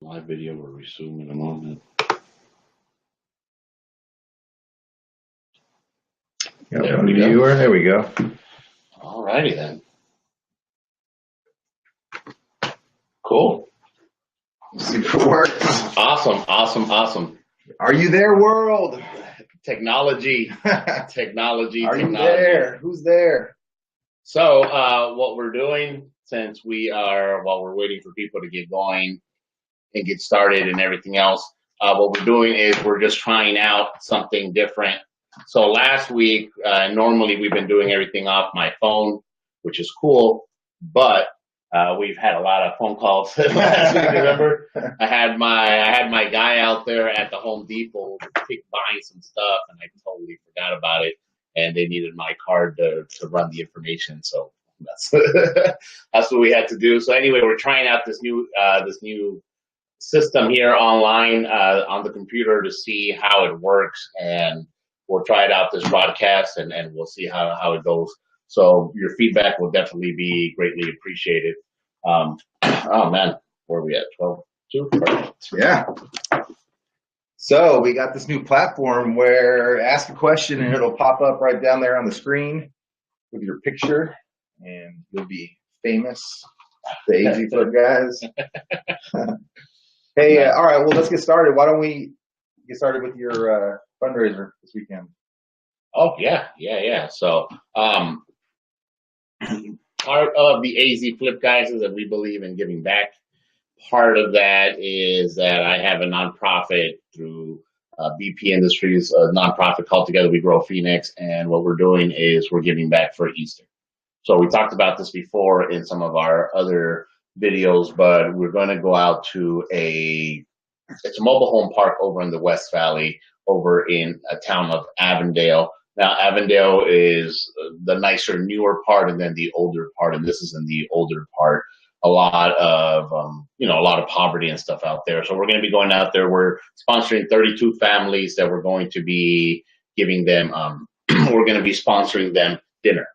Live video will resume in a moment. There we go. There we go. All righty then. Cool. See if it works. Awesome. Are you there, world? Technology. Technology. Are you there? Who's there? So what we're doing, since while we're waiting for people to get going and get started and everything else, what we're doing is we're just trying out something different. So last week, normally we've been doing everything off my phone, which is cool, but we've had a lot of phone calls last week. Remember, I had my guy out there at the Home Depot buying some stuff, and I totally forgot about it. And they needed my card to run the information, so that's what we had to do. So anyway, we're trying out this new system here online on the computer to see how it works, and we'll try it out this broadcast, and we'll see how it goes. So your feedback will definitely be greatly appreciated. Oh man, where are we at? 12:02? Yeah. So we got this new platform where ask a question and it'll pop up right down there on the screen with your picture, and you'll be famous. The AZ Flip guys. Hey, all right. Well, let's get started. Why don't we get started with your fundraiser this weekend? Oh yeah. So part of the AZ Flip guys is that we believe in giving back. Part of that is that I have a nonprofit through BP Industries, a nonprofit called Together We Grow Phoenix, and what we're doing is we're giving back for Easter. So we talked about this before in some of our other videos, but we're going to go out to it's a mobile home park over in the West Valley, over in a town of Avondale. Now, Avondale is the nicer, newer part, and then the older part, and this is in the older part. A lot of poverty and stuff out there. So we're going to be going out there. We're sponsoring 32 families that we're going to be giving them. We're going to be sponsoring them dinner.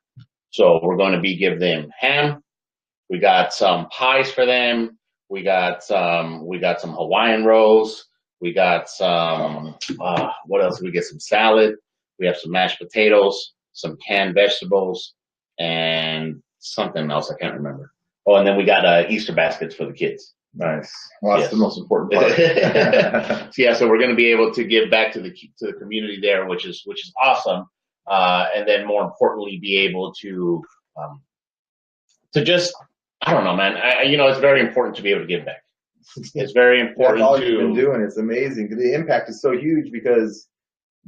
So we're going to be giving them ham. We got some pies for them. We got some Hawaiian rolls. We got some. What else? We get some salad. We have some mashed potatoes, some canned vegetables, and something else I can't remember. Oh, and then we got Easter baskets for the kids. Nice. Well, that's the most important part. So we're going to be able to give back to the community there, which is awesome. And then more importantly, be able to just, I don't know, man. It's very important to be able to give back. It's very important. That's all you've been doing. It's amazing. The impact is so huge because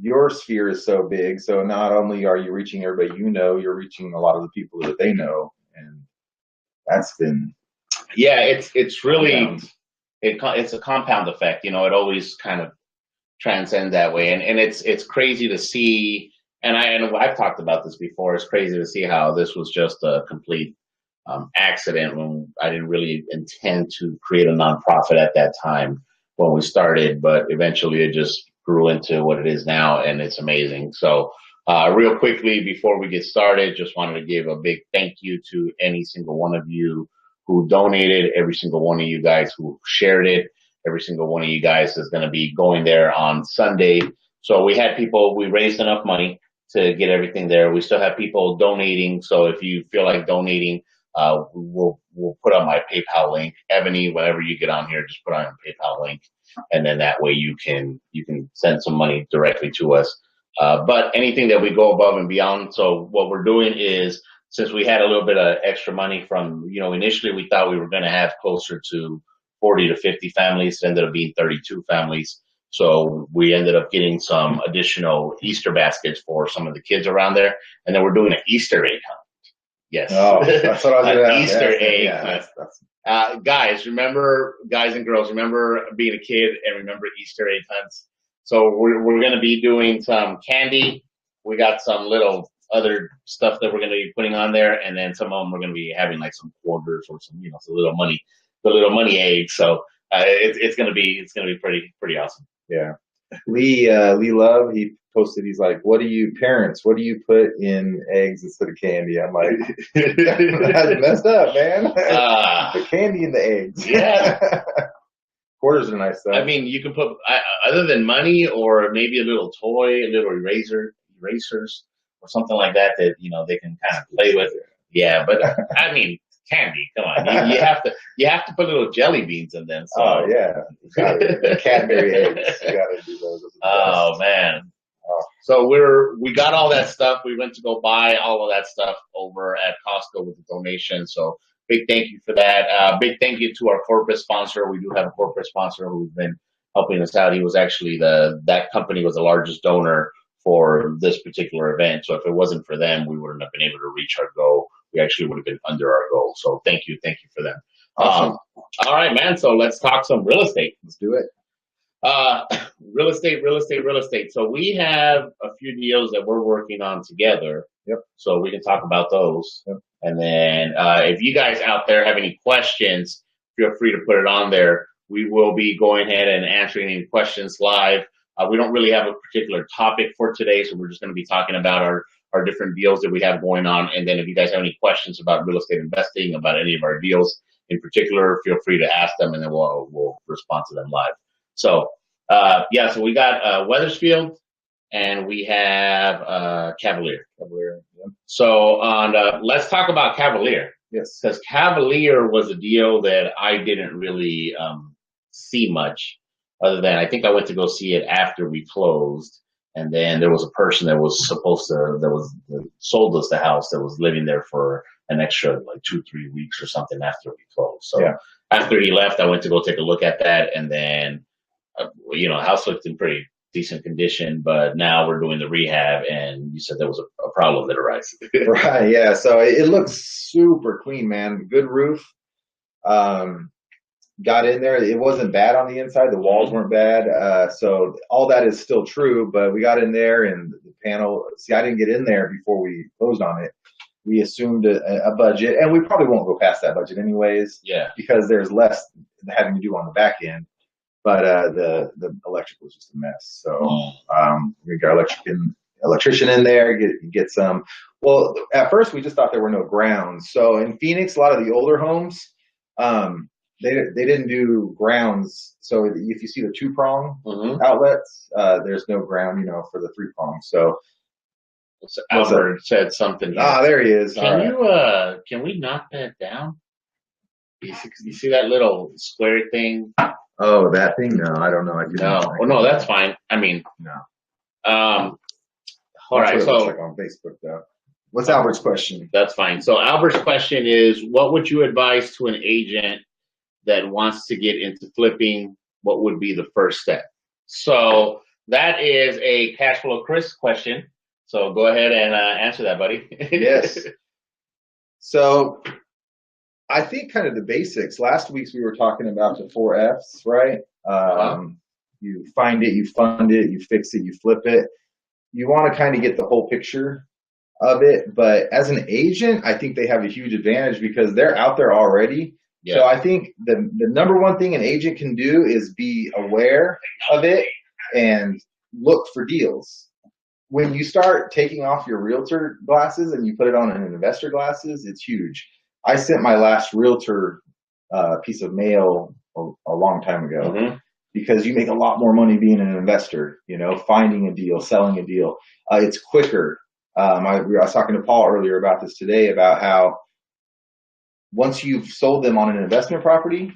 your sphere is so big. So not only are you reaching everybody you're reaching a lot of the people that they know, and that's been it's really it's a compound effect. It always kind of transcends that way, and it's crazy to see. And I've talked about this before. It's crazy to see how this was just a complete accident when I didn't really intend to create a nonprofit at that time when we started, but eventually it just grew into what it is now, and it's amazing. So real quickly before we get started, just wanted to give a big thank you to any single one of you who donated, every single one of you guys who shared it, every single one of you guys is going to be going there on Sunday. So we raised enough money to get everything there. We still have people donating. So if you feel like donating, we'll put on my PayPal link. Ebony, whenever you get on here, just put on a PayPal link, and then that way you can send some money directly to us. But anything that we go above and beyond. So what we're doing is, since we had a little bit of extra money from, initially we thought we were going to have closer to 40 to 50 families. It ended up being 32 families. So we ended up getting some additional Easter baskets for some of the kids around there. And then we're doing an Easter egg hunt. Yes. Oh, that's what I was going to ask. Easter egg hunt. Guys and girls, remember being a kid and remember Easter egg hunts. So we're going to be doing some candy. We got some little other stuff that we're going to be putting on there, and then some of them we're going to be having like some quarters or some some little money eggs. So it's going to be pretty awesome. Yeah. Lee Love, he posted, he's like, what do you put in eggs instead of candy? I'm like, that's messed up, man. The candy in the eggs. Yeah. Quarters are nice though. I mean, you can put other than money or maybe a little toy, a little erasers or something like that they can kind of play with. Yeah, but I mean, candy. Come on, you have to put little jelly beans in them. So. Oh yeah, the Cadbury eggs. You gotta do those. Oh man. So we got all that stuff. We went to go buy all of that stuff over at Costco with the donation. So big thank you for that. Big thank you to our corporate sponsor. We do have a corporate sponsor who's been helping us out. He was actually that company was the largest donor for this particular event. So if it wasn't for them, we wouldn't have been able to reach our goal. We actually would have been under our goal. So thank you for them. Awesome. All right, man. So let's talk some real estate. Let's do it. Real estate. So we have a few deals that we're working on together. Yep. So we can talk about those. Yep. And then if you guys out there have any questions, feel free to put it on there. We will be going ahead and answering any questions live. We don't really have a particular topic for today, so we're just going to be talking about our different deals that we have going on. And then if you guys have any questions about real estate investing, about any of our deals in particular, feel free to ask them, and then we'll respond to them live. So, so we got Wethersfield, and we have Cavalier. Yeah. So let's talk about Cavalier. Yes. Because Cavalier was a deal that I didn't really see much, other than I think I went to go see it after we closed, and then there was a person that sold us the house that was living there for an extra like 2-3 weeks or something after we closed. So after he left, I went to go take a look at that, and then house looked in pretty decent condition, but now we're doing the rehab, and you said there was a problem that arose. Right, yeah. So it looks super clean, man. Good roof. Got in there. It wasn't bad on the inside. The walls weren't bad. So all that is still true, but we got in there, and the panel, I didn't get in there before we closed on it. We assumed a budget, and we probably won't go past that budget anyways. Yeah. Because there's less having to do on the back end. But the electrical was just a mess. So we got electrician in there, get some. Well, at first we just thought there were no grounds. So in Phoenix, a lot of the older homes, they didn't do grounds. So if you see the 2-prong outlets, there's no ground, for the 3-prong. So Albert said something. There he is. Can we knock that down? You see that little square thing? Oh, that thing? No, I don't know. No, that's fine. I mean, no. All right. So check on Facebook though. What's Albert's question? That's fine. So Albert's question is, what would you advise to an agent that wants to get into flipping? What would be the first step? So that is a CashFlow Kris question. So go ahead and answer that, buddy. Yes. So I think kind of the basics. Last week's we were talking about the 4 F's, right? You find it, you fund it, you fix it, you flip it. You want to kind of get the whole picture of it. But as an agent, I think they have a huge advantage because they're out there already. Yeah. So I think the number one thing an agent can do is be aware of it and look for deals. When you start taking off your realtor glasses and you put it on an investor glasses, it's huge. I sent my last realtor piece of mail a long time ago because you make a lot more money being an investor, finding a deal, selling a deal. It's quicker. I was talking to Paul earlier about this today, about how once you've sold them on an investment property,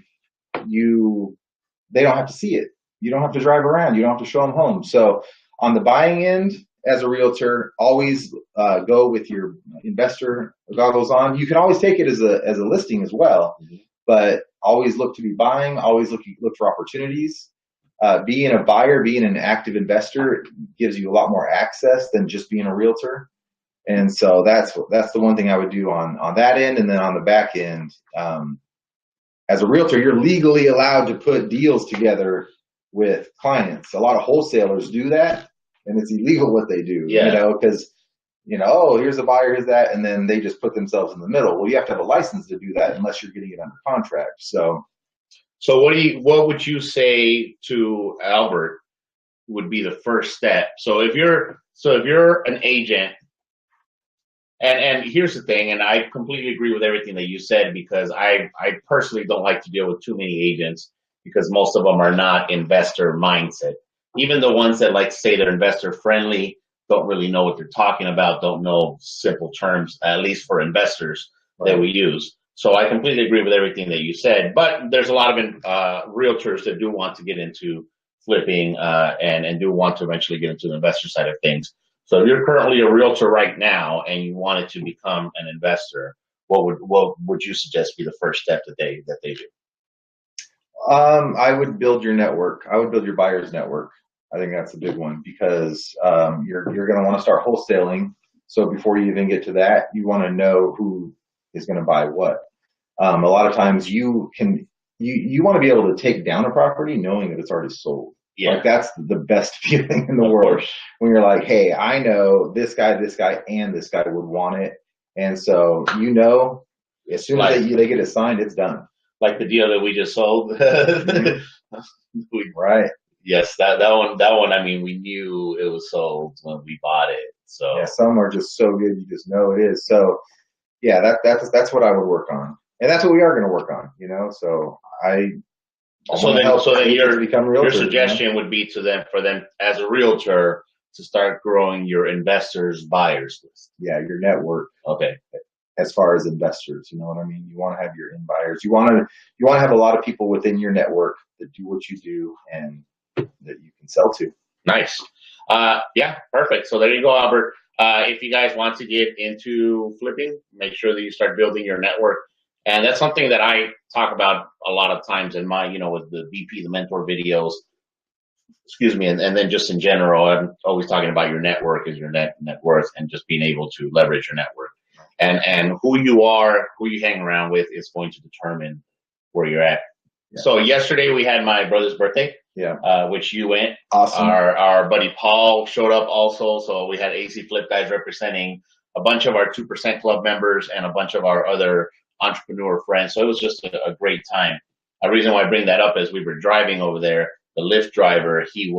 they don't have to see it. You don't have to drive around. You don't have to show them home. So on the buying end, as a realtor, always go with your investor goggles on. You can always take it as a listing as well, but always look to be buying. Always look for opportunities. Being a buyer, being an active investor gives you a lot more access than just being a realtor. And so that's the one thing I would do on that end. And then on the back end, as a realtor, you're legally allowed to put deals together with clients. A lot of wholesalers do that. And it's illegal what they do, because, here's a buyer, here's that, and then they just put themselves in the middle. Well, you have to have a license to do that unless you're getting it under contract. So what would you say to Albert would be the first step? So if you're an agent, and here's the thing, and I completely agree with everything that you said, because I personally don't like to deal with too many agents, because most of them are not investor mindset. Even the ones that like to say they're investor friendly don't really know what they're talking about, don't know simple terms, at least for investors that we use. So I completely agree with everything that you said, but there's a lot of realtors that do want to get into flipping and do want to eventually get into the investor side of things. So if you're currently a realtor right now and you wanted to become an investor, what would you suggest be the first step that they do? I would build your network. I would build your buyer's network. I think that's a big one because you're going to want to start wholesaling. So before you even get to that, you want to know who is going to buy what. A lot of times you want to be able to take down a property knowing that it's already sold. Yeah. Like that's the best feeling in the world when you're like, hey, I know this guy, and this guy would want it. And so, as soon as they get it signed, it's done. Like the deal that we just sold. Right. Yes, that one. I mean, we knew it was sold when we bought it. So yeah, some are just so good, you just know it is. So yeah, that's what I would work on, and that's what we are going to work on. So then your suggestion would be for them as a realtor to start growing your investors buyers list. Yeah, your network. Okay. As far as investors, you know what I mean? You want to have your in buyers. You want to have a lot of people within your network that do what you do and that you can sell to. Nice. Yeah, perfect. So there you go, Albert. If you guys want to get into flipping, make sure that you start building your network. And that's something that I talk about a lot of times in my, with the VP, the mentor videos, excuse me. And then just in general, I'm always talking about your network is your net worth and just being able to leverage your network. And who you are, who you hang around with is going to determine where you're at. Yeah. So yesterday we had my brother's birthday, which you went. Awesome. Our buddy Paul showed up also. So we had AC Flip guys representing a bunch of our 2% Club members and a bunch of our other entrepreneur friends. So it was just a great time. The reason why I bring that up is we were driving over there. The Lyft driver, he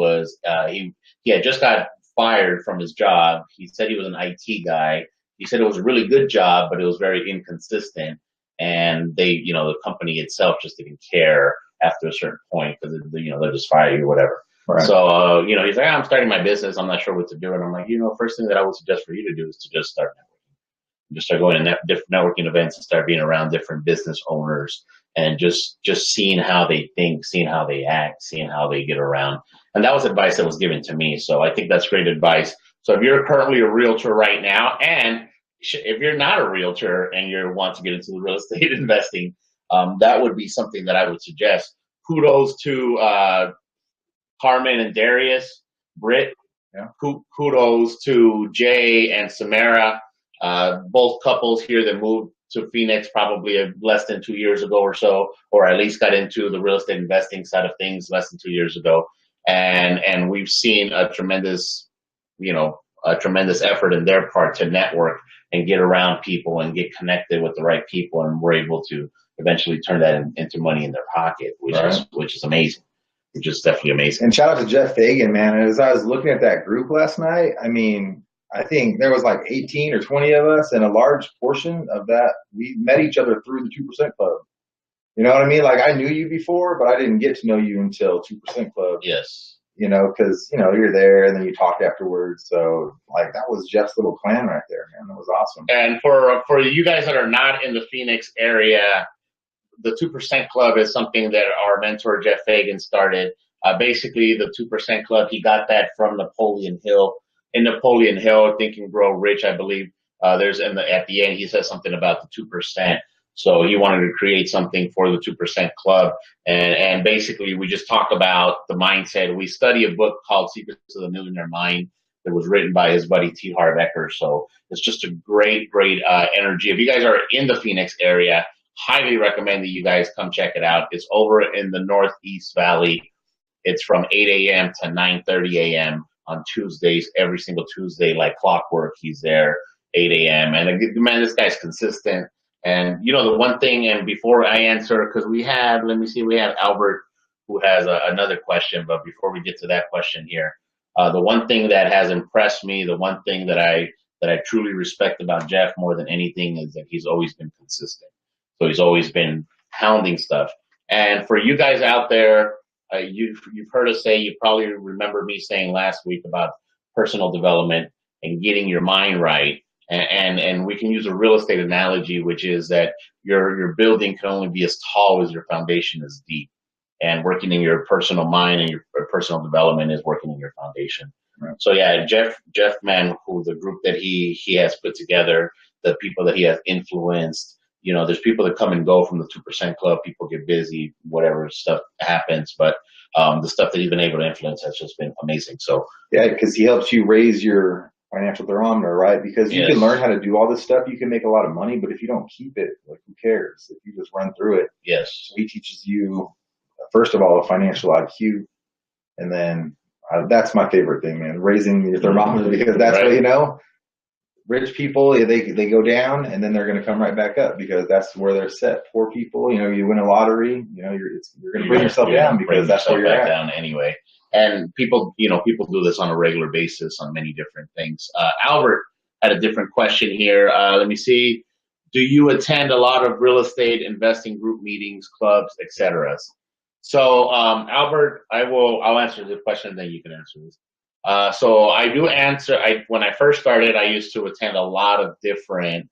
had just got fired from his job. He said he was an IT guy. He said it was a really good job, but it was very inconsistent. And they, the company itself just didn't care after a certain point because, they'll just fire you or whatever. Right. So, he's like, I'm starting my business. I'm not sure what to do. And I'm like, first thing that I would suggest for you to do is to just start networking. Just start going to different networking events and start being around different business owners and just seeing how they think, seeing how they act, seeing how they get around. And that was advice that was given to me. So I think that's great advice. So if you're currently a realtor right now, and if you're not a realtor and you want to get into the real estate investing, that would be something that I would suggest. Kudos to Carmen and Darius, Britt. Yeah. Kudos to Jay and Samara, both couples here that moved to Phoenix probably less than 2 years ago or so, or at least got into the real estate investing side of things less than 2 years ago. And we've seen a tremendous effort in their part to network and get around people and get connected with the right people. And we're able to eventually turn that into money in their pocket, which is amazing. Which is definitely amazing. And shout out to Jeff Fagan, man. As I was looking at that group last night, I mean, I think there was like 18 or 20 of us, and a large portion of that, we met each other through the 2% Club. You know what I mean? Like I knew you before, but I didn't get to know you until 2% Club. Yes. Because, you're there and then you talk afterwards. So like that was Jeff's little plan right there, man. That was awesome. And for you guys that are not in the Phoenix area, the 2% Club is something that our mentor Jeff Fagan started. Basically, the 2% Club, he got that from Napoleon Hill. In Napoleon Hill, Think and Grow Rich, I believe. At the end, he says something about the 2%. So he wanted to create something for the 2% Club. And basically, we just talk about the mindset. We study a book called Secrets of the Millionaire Mind that was written by his buddy T. Harv Eker. So it's just a great energy. If you guys are in the Phoenix area, highly recommend that you guys come check it out. It's over in the Northeast Valley. It's from 8 a.m. to 9:30 a.m. on Tuesdays, every single Tuesday, like clockwork. He's there 8 a.m. And man, this guy's consistent. And the one thing, and before I answer, because we have Albert who has another question. But before we get to that question here, the one thing that has impressed me, the one thing that I truly respect about Jeff more than anything is that he's always been consistent. So he's always been pounding stuff. And for you guys out there, you've heard us say, you probably remember me saying last week about personal development and getting your mind right. And we can use a real estate analogy, which is that your building can only be as tall as your foundation is deep. And working in your personal mind and your personal development is working in your foundation. Right. So yeah, Jeff Man, who the group that he has put together, the people that he has influenced, there's people that come and go from the 2% Club. People get busy, whatever stuff happens, but the stuff that he's been able to influence has just been amazing. So yeah, because he helps you raise your financial thermometer, right? Because you can learn how to do all this stuff. You can make a lot of money, but if you don't keep it, like, who cares? If you just run through it. Yes. He teaches you, first of all, a financial IQ, and then that's my favorite thing, man, raising your thermometer, because that's what, rich people, they go down and then they're going to come right back up, because that's where they're set. Poor people, you win a lottery, you're going to bring yourself down, because that's where you're at. Down anyway. And people do this on a regular basis on many different things. Albert had a different question here. Let me see. Do you attend a lot of real estate investing group meetings, clubs, etc.? So, Albert, I'll answer the question, and then you can answer this. So I do answer. When I first started, I used to attend a lot of different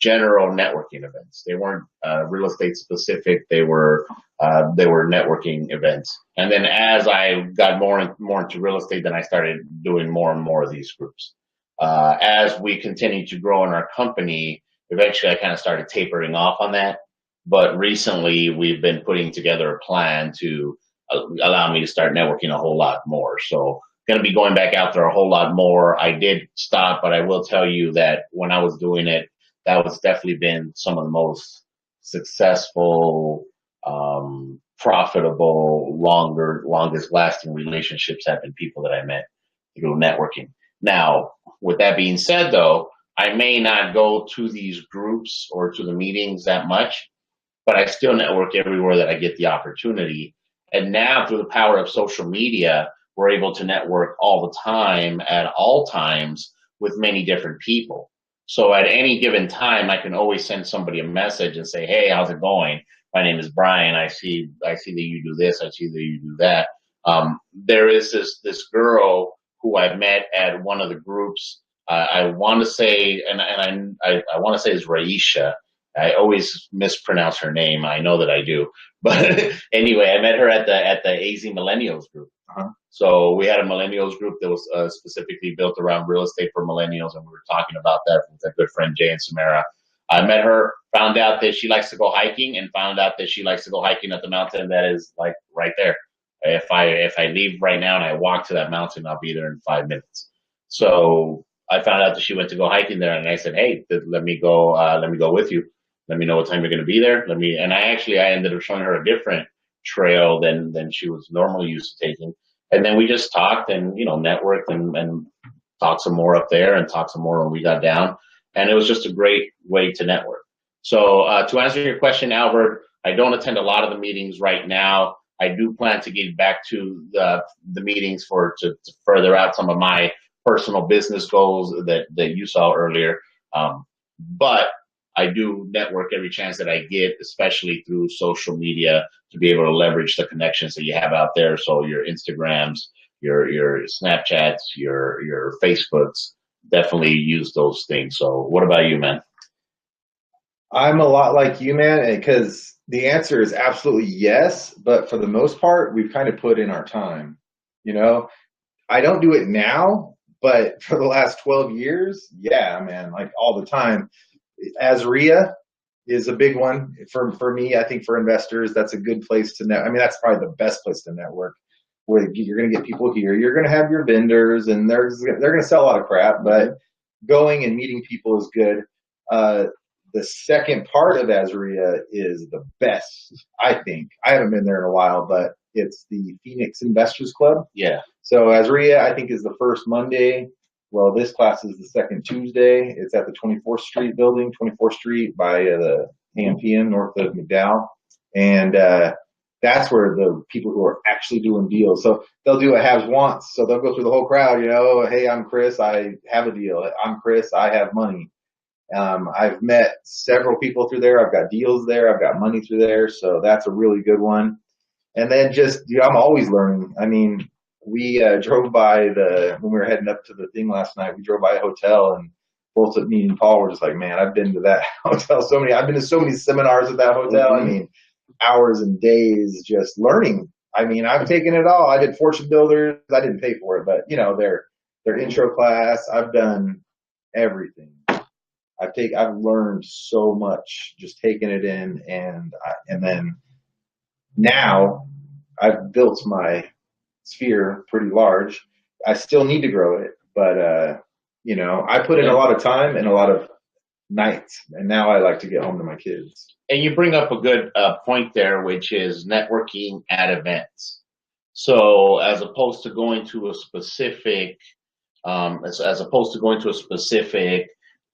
general networking events. They weren't real estate specific. They were networking events. And then as I got more into real estate, then I started doing more and more of these groups. As we continued to grow in our company, eventually I kind of started tapering off on that. But recently, we've been putting together a plan to allow me to start networking a whole lot more. So, going to be going back out there a whole lot more. I did stop, but I will tell you that when I was doing it, that was definitely been some of the most successful, profitable, longest lasting relationships have been people that I met through networking. Now, with that being said, though, I may not go to these groups or to the meetings that much, but I still network everywhere that I get the opportunity. And now, through the power of social media, we're able to network all the time at all times with many different people. So at any given time, I can always send somebody a message and say, "Hey, how's it going? My name is Brian. I see that you do this. I see that you do that." There is this girl who I met at one of the groups. I want to say, and I want to say it's Raisha. I always mispronounce her name. I know that I do. But anyway, I met her at the AZ Millennials group. Uh-huh. So we had a millennials group that was specifically built around real estate for millennials, and we were talking about that with a good friend, Jay and Samara. I met her, found out that she likes to go hiking, and found out that she likes to go hiking at the mountain that is like right there. If I leave right now and I walk to that mountain, I'll be there in 5 minutes. So I found out that she went to go hiking there, and I said, "Hey, let me go with you. Let me know what time you're going to be there." And I ended up showing her a different trail than she was normally used to taking. And then we just talked and, networked and talked some more up there and talked some more when we got down. And it was just a great way to network. So to answer your question, Albert, I don't attend a lot of the meetings right now. I do plan to get back to the meetings to further out some of my personal business goals that you saw earlier. But I do network every chance that I get, especially through social media, to be able to leverage the connections that you have out there. So your Instagrams, your Snapchats, your Facebooks, definitely use those things. So what about you, man? I'm a lot like you, man, because the answer is absolutely yes. But for the most part, we've kind of put in our time. I don't do it now, but for the last 12 years, yeah, man, like all the time. Azria is a big one for me. I think for investors, that's a good place to network. I mean, that's probably the best place to network, where you're going to get people here. You're going to have your vendors, and they're going to sell a lot of crap, but going and meeting people is good. The second part of Azria is the best, I think. I haven't been there in a while, but it's the Phoenix Investors Club. Yeah. So Azria, I think, is the first Monday. Well, this class is the second Tuesday. It's at the 24th Street building, 24th Street by the AMPM north of McDowell. And that's where the people who are actually doing deals. So they'll do a haves wants. So they'll go through the whole crowd, "Hey, I'm Chris. I have a deal. I'm Chris. I have money." I've met several people through there. I've got deals there. I've got money through there. So that's a really good one. And then just, I'm always learning. I mean, we drove by when we were heading up to the thing last night, we drove by a hotel, and both me and Paul were just like, man, I've been to that hotel I've been to so many seminars at that hotel. I mean, hours and days just learning. I mean, I've taken it all. I did Fortune Builders. I didn't pay for it, but their intro class. I've done everything. I've learned so much just taking it in, and then now I've built my sphere pretty large. I still need to grow it, but I put in a lot of time and a lot of nights, and now I like to get home to my kids. And you bring up a good point there, which is networking at events. So as opposed to going to a specific,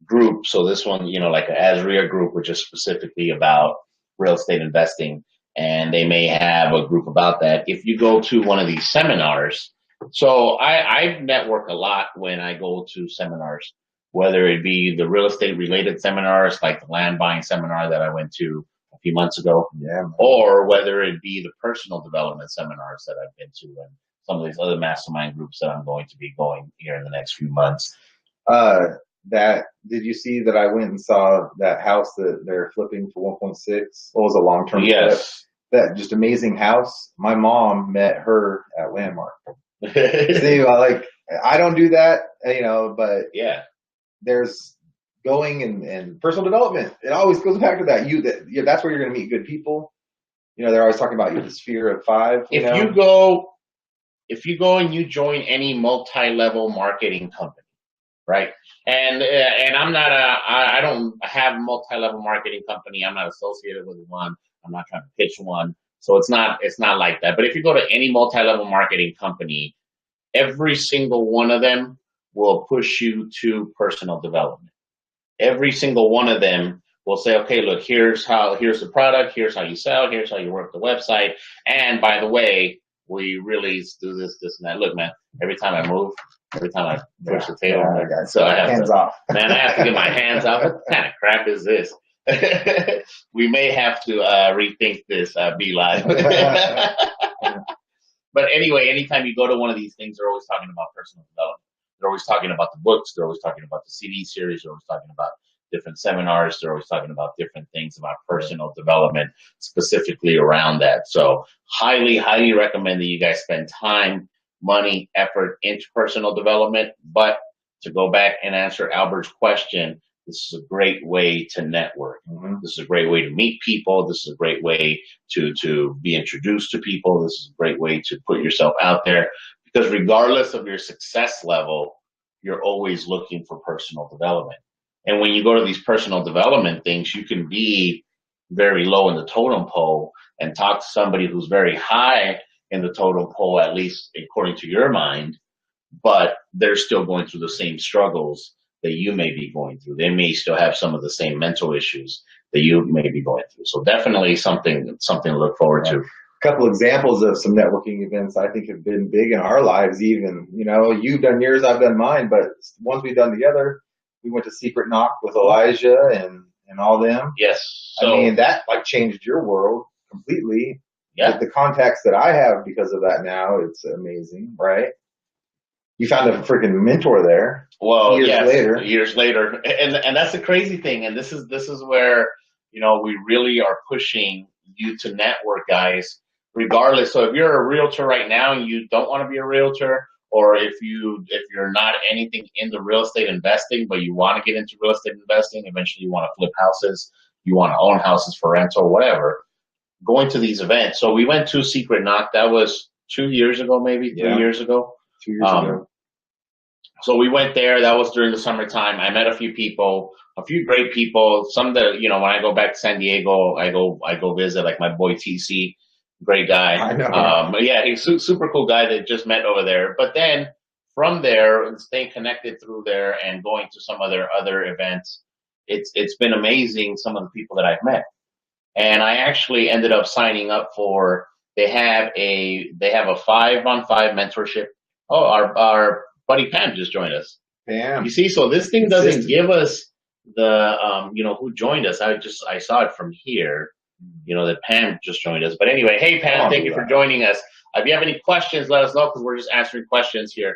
group. So this one, like an Azria group, which is specifically about real estate investing, and they may have a group about that. If you go to one of these seminars, so I network a lot when I go to seminars, whether it be the real estate related seminars, like the land buying seminar that I went to a few months ago, or whether it be the personal development seminars that I've been to, and some of these other mastermind groups that I'm going to be going here in the next few months. Did you see that I went and saw that house that they're flipping for 1.6? What was a long-term flip? That just amazing house. My mom met her at Landmark. See, I don't do that, but yeah, there's going and personal development. It always goes back to that. That's where you're going to meet good people. They're always talking about the sphere of 5. If you go and you join any multi-level marketing company, right? And I'm not I don't have a multi-level marketing company. I'm not associated with one. I'm not trying to pitch one. So it's not like that. But if you go to any multi-level marketing company, every single one of them will push you to personal development. Every single one of them will say, okay, look, here's the product, here's how you sell, here's how you work the website. And by the way, we really do this, and that. Look, man, every time I move, every time I push the table, so I have hands off. Man, I have to get my hands off. What kind of crap is this? We may have to rethink this Be Live. But anyway, anytime you go to one of these things, they're always talking about personal development. They're always talking about the books. They're always talking about the CD series. They're always talking about different seminars. They're always talking about different things about personal development, specifically around that. So highly, highly recommend that you guys spend time, money, effort into personal development. But to go back and answer Albert's question, this is a great way to network. This is a great way to meet people. This is a great way to be introduced to people. This is a great way to put yourself out there, because regardless of your success level, you're always looking for personal development. And when you go to these personal development things, you can be very low in the totem pole and talk to somebody who's very high in the totem pole, at least according to your mind, but they're still going through the same struggles that you may be going through. They may still have some of the same mental issues that you may be going through. So definitely something to look forward to. A couple examples of some networking events I think have been big in our lives even. You've done yours, I've done mine, but ones we've done together, we went to Secret Knock with Elijah and all them. Yes. So, I mean, that changed your world completely. Yeah. With the contacts that I have because of that now, it's amazing, right? You found a freaking mentor there. Well, years later. And that's the crazy thing. And this is where, we really are pushing you to network, guys, regardless. So if you're a realtor right now and you don't want to be a realtor, or if you're not anything into real estate investing, but you want to get into real estate investing, eventually you want to flip houses, you want to own houses for rental, whatever, going to these events. So we went to Secret Knock. That was 2 years ago, maybe 3 years ago. 2 years ago. So we went there. That was during the summertime. I met a few people, a few great people. Some that, when I go back to San Diego, I go visit, like my boy TC, great guy. I know. Yeah, he's a super cool guy that just met over there. But then from there, staying connected through there and going to some other events, it's been amazing, some of the people that I've met. And I actually ended up signing up for, they have a 5-on-5 mentorship. Oh, our buddy Pam just joined us. Pam. You see, so this thing doesn't give us you know, who joined us. I saw it from here. You know, that Pam just joined us. But anyway, hey Pam, thank you for joining us. If you have any questions, let us know because we're just answering questions here.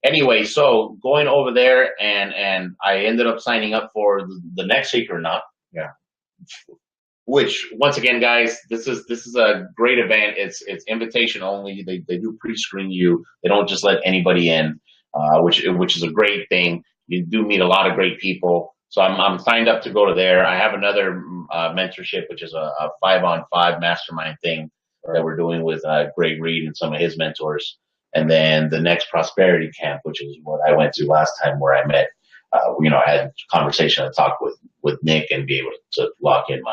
Anyway, so going over there and I ended up signing up for the next Shake or Not. Yeah. Which once again, guys, this is a great event. It's invitation only. They do pre-screen you. They don't just let anybody in, which is a great thing. You do meet a lot of great people. So I'm signed up to go to there. I have another mentorship, which is a 5-on-5 mastermind thing that we're doing with Greg Reed and some of his mentors. And then the next prosperity camp, which is what I went to last time, where I met, you know, I had a conversation and talk with Nick and be able to lock in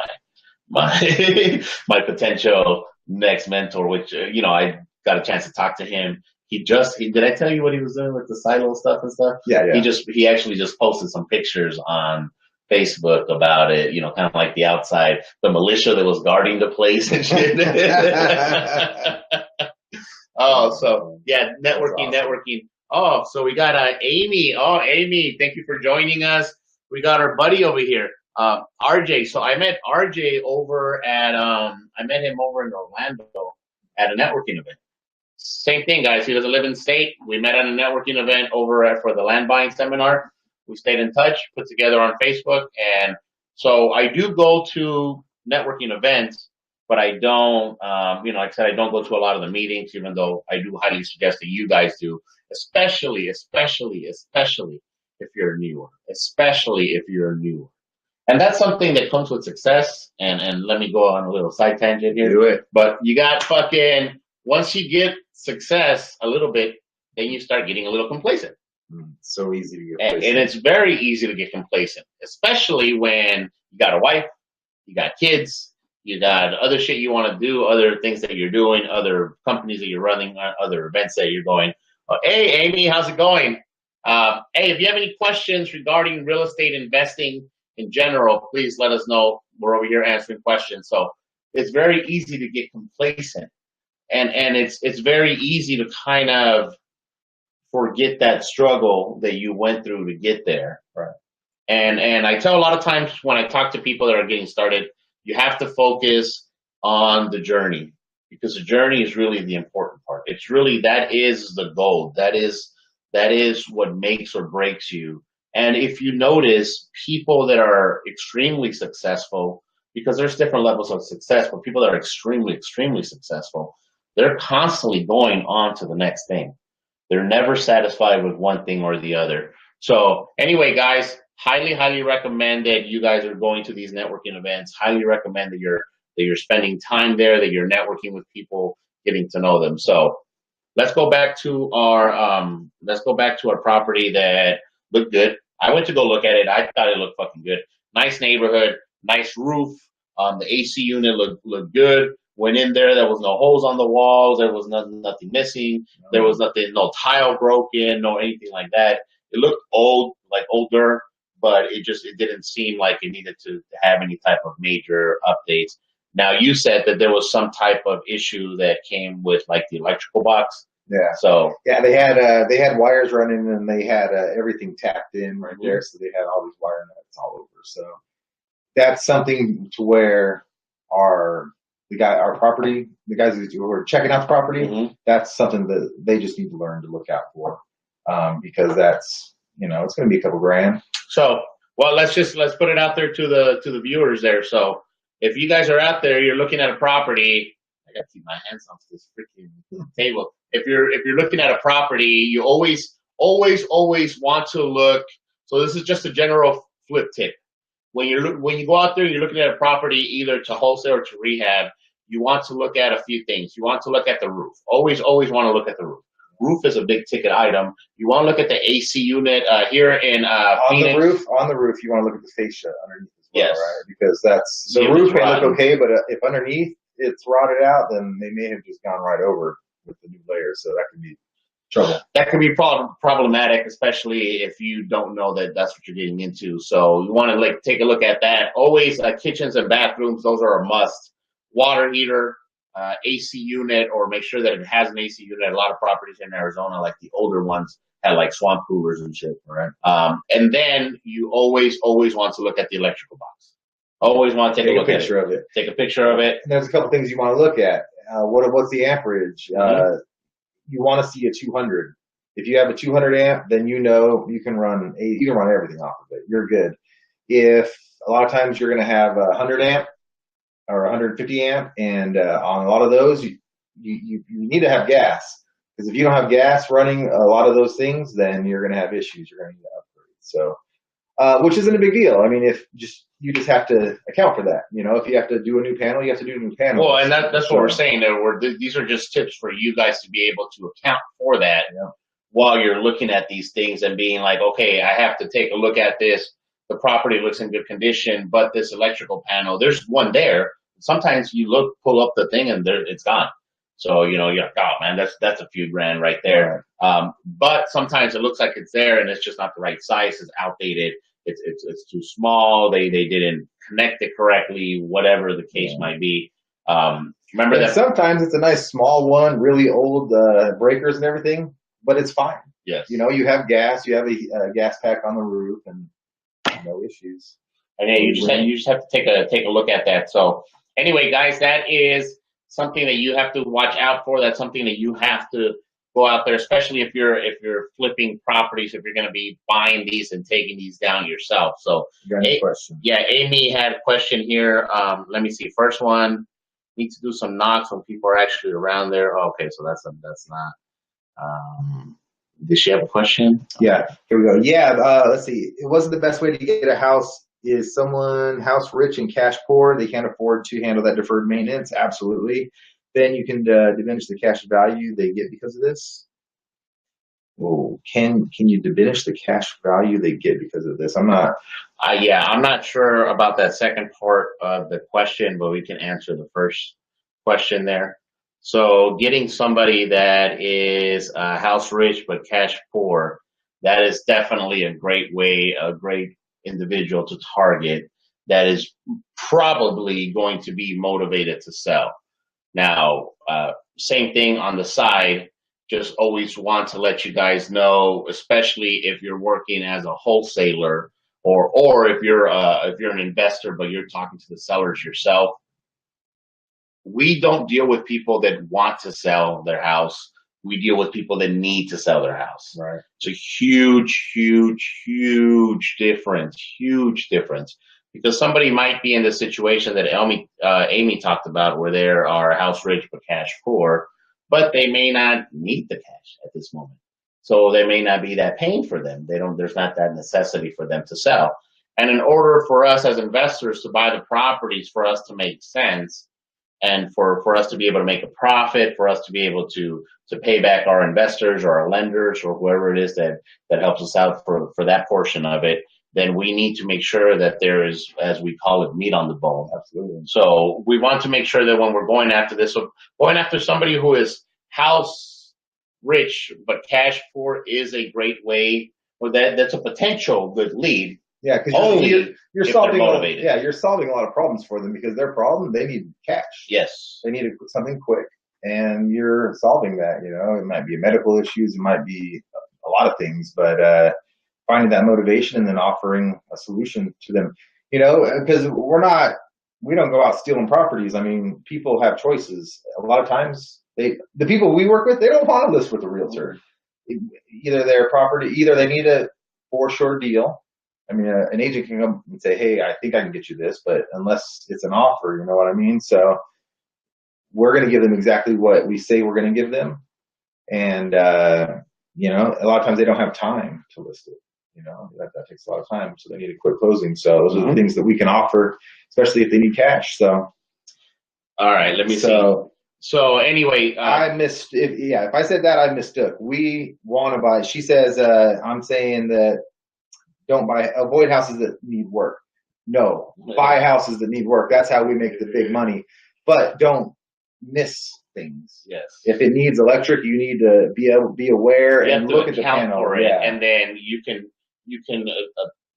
my potential next mentor, which, you know, I got a chance to talk to him. Did I tell you what he was doing with the silo stuff and stuff? Yeah. He actually just posted some pictures on Facebook about it, you know, kind of like the outside, the militia that was guarding the place and shit. Oh, so yeah, networking. Oh, so we got Amy. Oh, Amy, thank you for joining us. We got our buddy over here, RJ. So I met RJ over at I met him over in Orlando at a networking event. Same thing, guys. He doesn't live in the state. We met at a networking event for the land buying seminar. We stayed in touch, put together on Facebook, and so I do go to networking events. But I don't, you know, like I said, I don't go to a lot of the meetings, even though I do highly suggest that you guys do, especially if you're newer, And that's something that comes with success. And let me go on a little side tangent here. Do it. But you got once you get success a little bit, then you start getting a little complacent. So easy to get complacent. And it's very easy to get complacent, especially when you got a wife, you got kids, you got other shit you want to do, other things that you're doing, other companies that you're running, other events that you're going. Hey, Amy, how's it going? Hey, if you have any questions regarding real estate investing in general, please let us know. We're over here answering questions. So it's very easy to get complacent. And it's very easy to kind of forget that struggle that you went through to get there. Right. And I tell a lot of times when I talk to people that are getting started, you have to focus on the journey because the journey is really the important part. It's really, that is the goal. That is what makes or breaks you. And if you notice people that are extremely successful, because there's different levels of success, but people that are extremely, extremely successful, they're constantly going on to the next thing. They're never satisfied with one thing or the other. So anyway, guys, highly recommend that you guys are going to these networking events. Highly recommend that you're spending time there, that you're networking with people, getting to know them. So let's go back to our property that looked good. I went to go look at it. I thought it looked fucking good. Nice neighborhood, nice roof. The AC unit looked good. Went in there. There was no holes on the walls. There was nothing missing. There was no tile broken, no anything like that. It looked older, but it didn't seem like it needed to have any type of major updates. Now, you said that there was some type of issue that came with like the electrical box. Yeah. So yeah, they had wires running and they had everything tapped in right there, so they had all these wire nuts all over. So that's something to where the guys who are checking out the property, that's something that they just need to learn to look out for, because that's, you know, it's going to be a couple grand. So, well, let's put it out there to the viewers there. So if you guys are out there, you're looking at a property. I got to keep my hands off this freaking table. If you're looking at a property, you always want to look. So this is just a general flip tip. When you go out there, you're looking at a property either to wholesale or to rehab. You want to look at a few things. You want to look at the roof. Always want to look at the roof. Roof is a big ticket item. You want to look at the AC unit here in Phoenix. On the roof, you want to look at the fascia underneath as well, yes. Right? Because the roof may look okay, but if underneath it's rotted out, then they may have just gone right over with the new layer. So that could be trouble. That could be problematic, especially if you don't know that that's what you're getting into. So you want to take a look at that. Always kitchens and bathrooms; those are a must. Water heater, AC unit, or make sure that it has an AC unit. A lot of properties in Arizona, like the older ones, had like swamp coolers and shit. Right. And then you always want to look at the electrical box. Always want to take a picture of it. Take a picture of it. And there's a couple things you want to look at. What's the amperage? You want to see a 200. If you have a 200 amp, then you know you can run everything off of it. You're good. If a lot of times you're going to have a 100 amp or 150 amp, and on a lot of those you need to have gas, because if you don't have gas running a lot of those things, then you're going to have issues. You're going to need to upgrade. So, which isn't a big deal. I mean, you just have to account for that. You know, if you have to do a new panel, you have to do a new panel. Well, and that's what we're saying. These are just tips for you guys to be able to account for that while you're looking at these things and being like, okay, I have to take a look at this. The property looks in good condition, but this electrical panel, there's one there. Sometimes you pull up the thing, and it's gone. So, you know, you're like, oh man, that's a few grand right there. Right. But sometimes it looks like it's there, and it's just not the right size. It's outdated. It's too small. They didn't connect it correctly. Whatever the case might be. Remember that sometimes it's a nice small one, really old breakers and everything, but it's fine. Yes. You know, you have gas. You have a gas pack on the roof, and no issues. And yeah, you just have to take a look at that. So anyway, guys, that is something that you have to watch out for. That's something that you have to go out there, especially if you're flipping properties, if you're going to be buying these and taking these down yourself. So you got any question? Yeah, Amy had a question here. Let me see. First one, need to do some knocks when people are actually around there. Oh, okay, so that's not. Did she have a question? Yeah, here we go. Yeah, let's see. It wasn't the best way to get a house. Is someone house rich and cash poor? They can't afford to handle that deferred maintenance. Absolutely. Then you can diminish the cash value they get because of this. Oh, can you diminish the cash value they get because of this? I'm not. I'm not sure about that second part of the question, but we can answer the first question there. So getting somebody that is house rich but cash poor, that is definitely a great way, a great individual to target that is probably going to be motivated to sell. Now, same thing on the side, just always want to let you guys know, especially if you're working as a wholesaler or if you're an investor but you're talking to the sellers yourself. We don't deal with people that want to sell their house. We deal with people that need to sell their house. Right. It's a huge, huge, huge difference. Huge difference. Because somebody might be in the situation that Amy talked about, where they are house rich but cash poor, but they may not need the cash at this moment. So there may not be that pain for them. There's not that necessity for them to sell. And in order for us as investors to buy the properties, for us to make sense, and for us to be able to make a profit, for us to be able to pay back our investors or our lenders or whoever it is that helps us out for that portion of it, then we need to make sure that there is, as we call it, meat on the bone. Absolutely. So we want to make sure that when we're going after this, so going after somebody who is house rich but cash poor is a great way, or that's a potential good lead. Yeah, because you're solving you're solving a lot of problems for them, because their problem, they need cash. Yes. They need something quick, and you're solving that. You know, it might be medical issues, it might be a lot of things, but finding that motivation and then offering a solution to them. You know, because we don't go out stealing properties. I mean, people have choices. A lot of times, the people we work with, they don't want to list with a realtor. Either they need a for-sure deal. I mean, an agent can come and say, hey, I think I can get you this, but unless it's an offer, you know what I mean? So we're going to give them exactly what we say we're going to give them. And, you know, a lot of times they don't have time to list it. You know, that takes a lot of time. So they need a quick closing. So those are the things that we can offer, especially if they need cash. So. All right, let me see. So anyway. If I said that, I mistook. We want to buy. She says, I'm saying that. Avoid houses that need work. No, buy houses that need work. That's how we make the big money. But don't miss things. Yes. If it needs electric, you need to be aware and look at the panel. For it, and then you can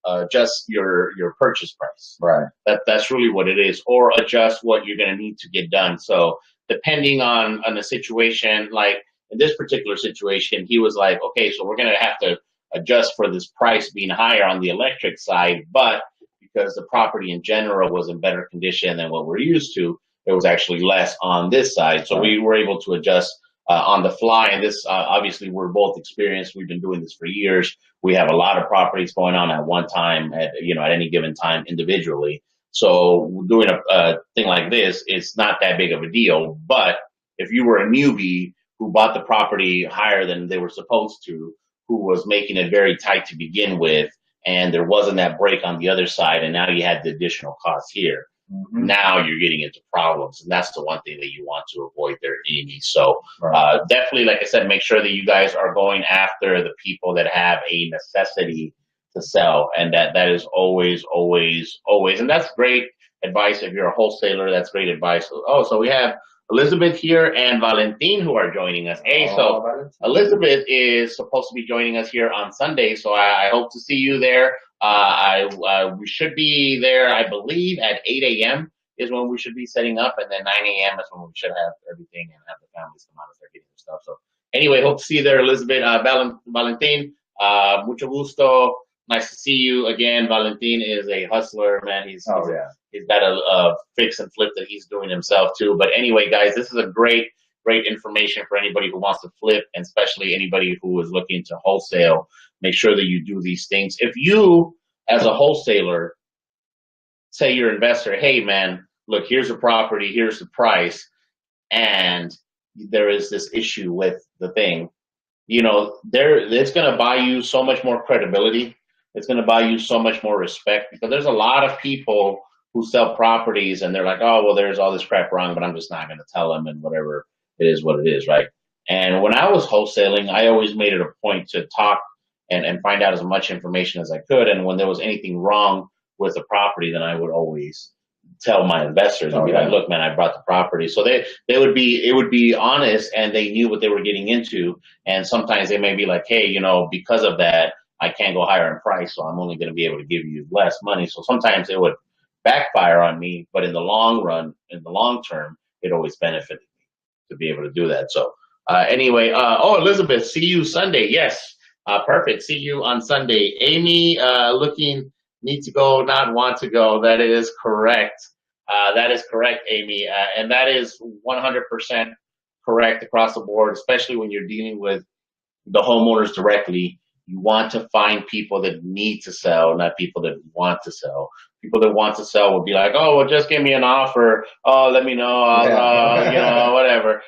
adjust your purchase price. Right. That's really what it is, or adjust what you're going to need to get done. So depending on the situation, like in this particular situation, he was like, okay, so we're going to have to adjust for this price being higher on the electric side, but because the property in general was in better condition than what we're used to, it was actually less on this side. So we were able to adjust on the fly. And this, obviously, we're both experienced. We've been doing this for years. We have a lot of properties going on at one time, at any given time individually. So doing a thing like this, it's not that big of a deal. But if you were a newbie who bought the property higher than they were supposed to, who was making it very tight to begin with, and there wasn't that break on the other side, and now you had the additional costs here. Mm-hmm. Now you're getting into problems, and that's the one thing that you want to avoid there, Amy. So definitely, like I said, make sure that you guys are going after the people that have a necessity to sell, and that is always, and that's great advice if you're a wholesaler. That's great advice. Oh, so we have Elizabeth here and Valentin who are joining us. Hey, so Elizabeth is supposed to be joining us here on Sunday, so I hope to see you there. We should be there, I believe, at 8 a.m. is when we should be setting up, and then 9 a.m. is when we should have everything and have the families come out and start getting their stuff. So anyway, hope to see you there, Elizabeth. Valentin, mucho gusto. Nice to see you again. Valentin is a hustler, man. He's got a fix and flip that he's doing himself too. But anyway, guys, this is a great information for anybody who wants to flip, and especially anybody who is looking to wholesale. Make sure that you do these things. If you, as a wholesaler, say your investor, hey man, look, here's a property, here's the price, and there is this issue with the thing, it's going to buy you so much more credibility. It's going to buy you so much more respect, because there's a lot of people who sell properties and they're like, oh, well, there's all this crap wrong, but I'm just not going to tell them, and whatever it is, what it is, right? And when I was wholesaling, I always made it a point to talk and find out as much information as I could. And when there was anything wrong with the property, then I would always tell my investors and be like, look, man, I brought the property. So it would be honest, and they knew what they were getting into. And sometimes they may be like, hey, because of that, I can't go higher in price, so I'm only going to be able to give you less money. So sometimes it would backfire on me, but in the long run, in the long term, it always benefited me to be able to do that. So anyway, Elizabeth, see you Sunday. Yes, perfect. See you on Sunday. Amy, looking need to go, not want to go. That is correct. That is correct, Amy. And that is 100% correct across the board, especially when you're dealing with the homeowners directly. You want to find people that need to sell, not people that want to sell. People that want to sell will be like, oh, well, just give me an offer. Oh, let me know. Whatever.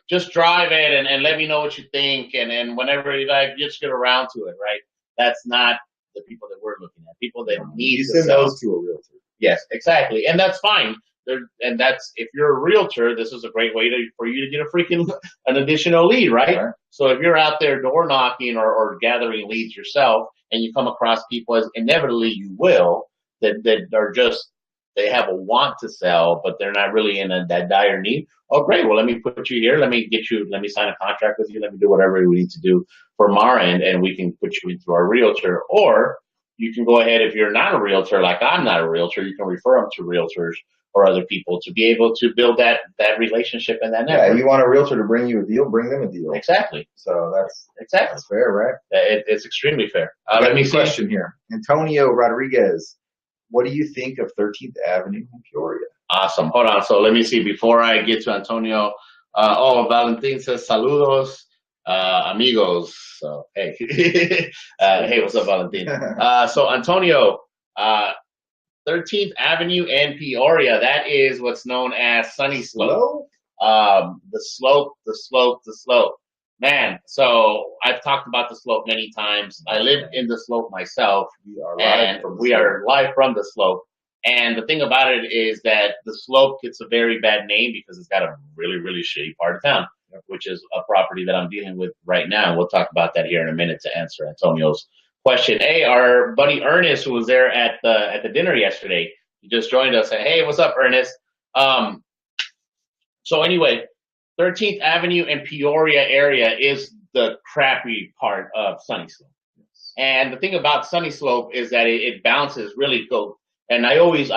Just drive it and let me know what you think. And whenever you just get around to it, right? That's not the people that we're looking at. People that need to sell. You send those to a realtor. Yes, exactly. And that's fine. And that's, if you're a realtor, this is a great way for you to get an additional lead, right? Sure. So if you're out there door knocking or gathering leads yourself, and you come across people, as inevitably you will, that are just, they have a want to sell, but they're not really in that dire need. Oh, great. Well, let me put you here. Let me sign a contract with you. Let me do whatever we need to do from our end, and we can put you into our realtor. Or you can go ahead, if you're not a realtor, like I'm not a realtor, you can refer them to realtors or other people to be able to build that relationship and that network. Yeah, you want a realtor to bring you a deal, bring them a deal. Exactly. So that's fair, right? It's extremely fair. Let me see. Question here. Antonio Rodriguez, what do you think of 13th Avenue in Peoria? Awesome. Hold on. So let me see. Before I get to Antonio, Valentin says, saludos, amigos. So, hey. Hey, what's up, Valentin? So Antonio, 13th Avenue and Peoria, that is what's known as Sunny Slope. The slope. Man, so I've talked about the slope many times. I live in the slope myself. We are live from the slope. And the thing about it is that the slope gets a very bad name because it's got a really, really shitty part of town, which is a property that I'm dealing with right now. And we'll talk about that here in a minute to answer Antonio's question. Hey, our buddy Ernest, who was there at the dinner yesterday, he just joined us. Hey, what's up, Ernest? So anyway, 13th Avenue and Peoria area is the crappy part of Sunny Slope. Yes. And the thing about Sunny Slope is that it bounces really good. And I always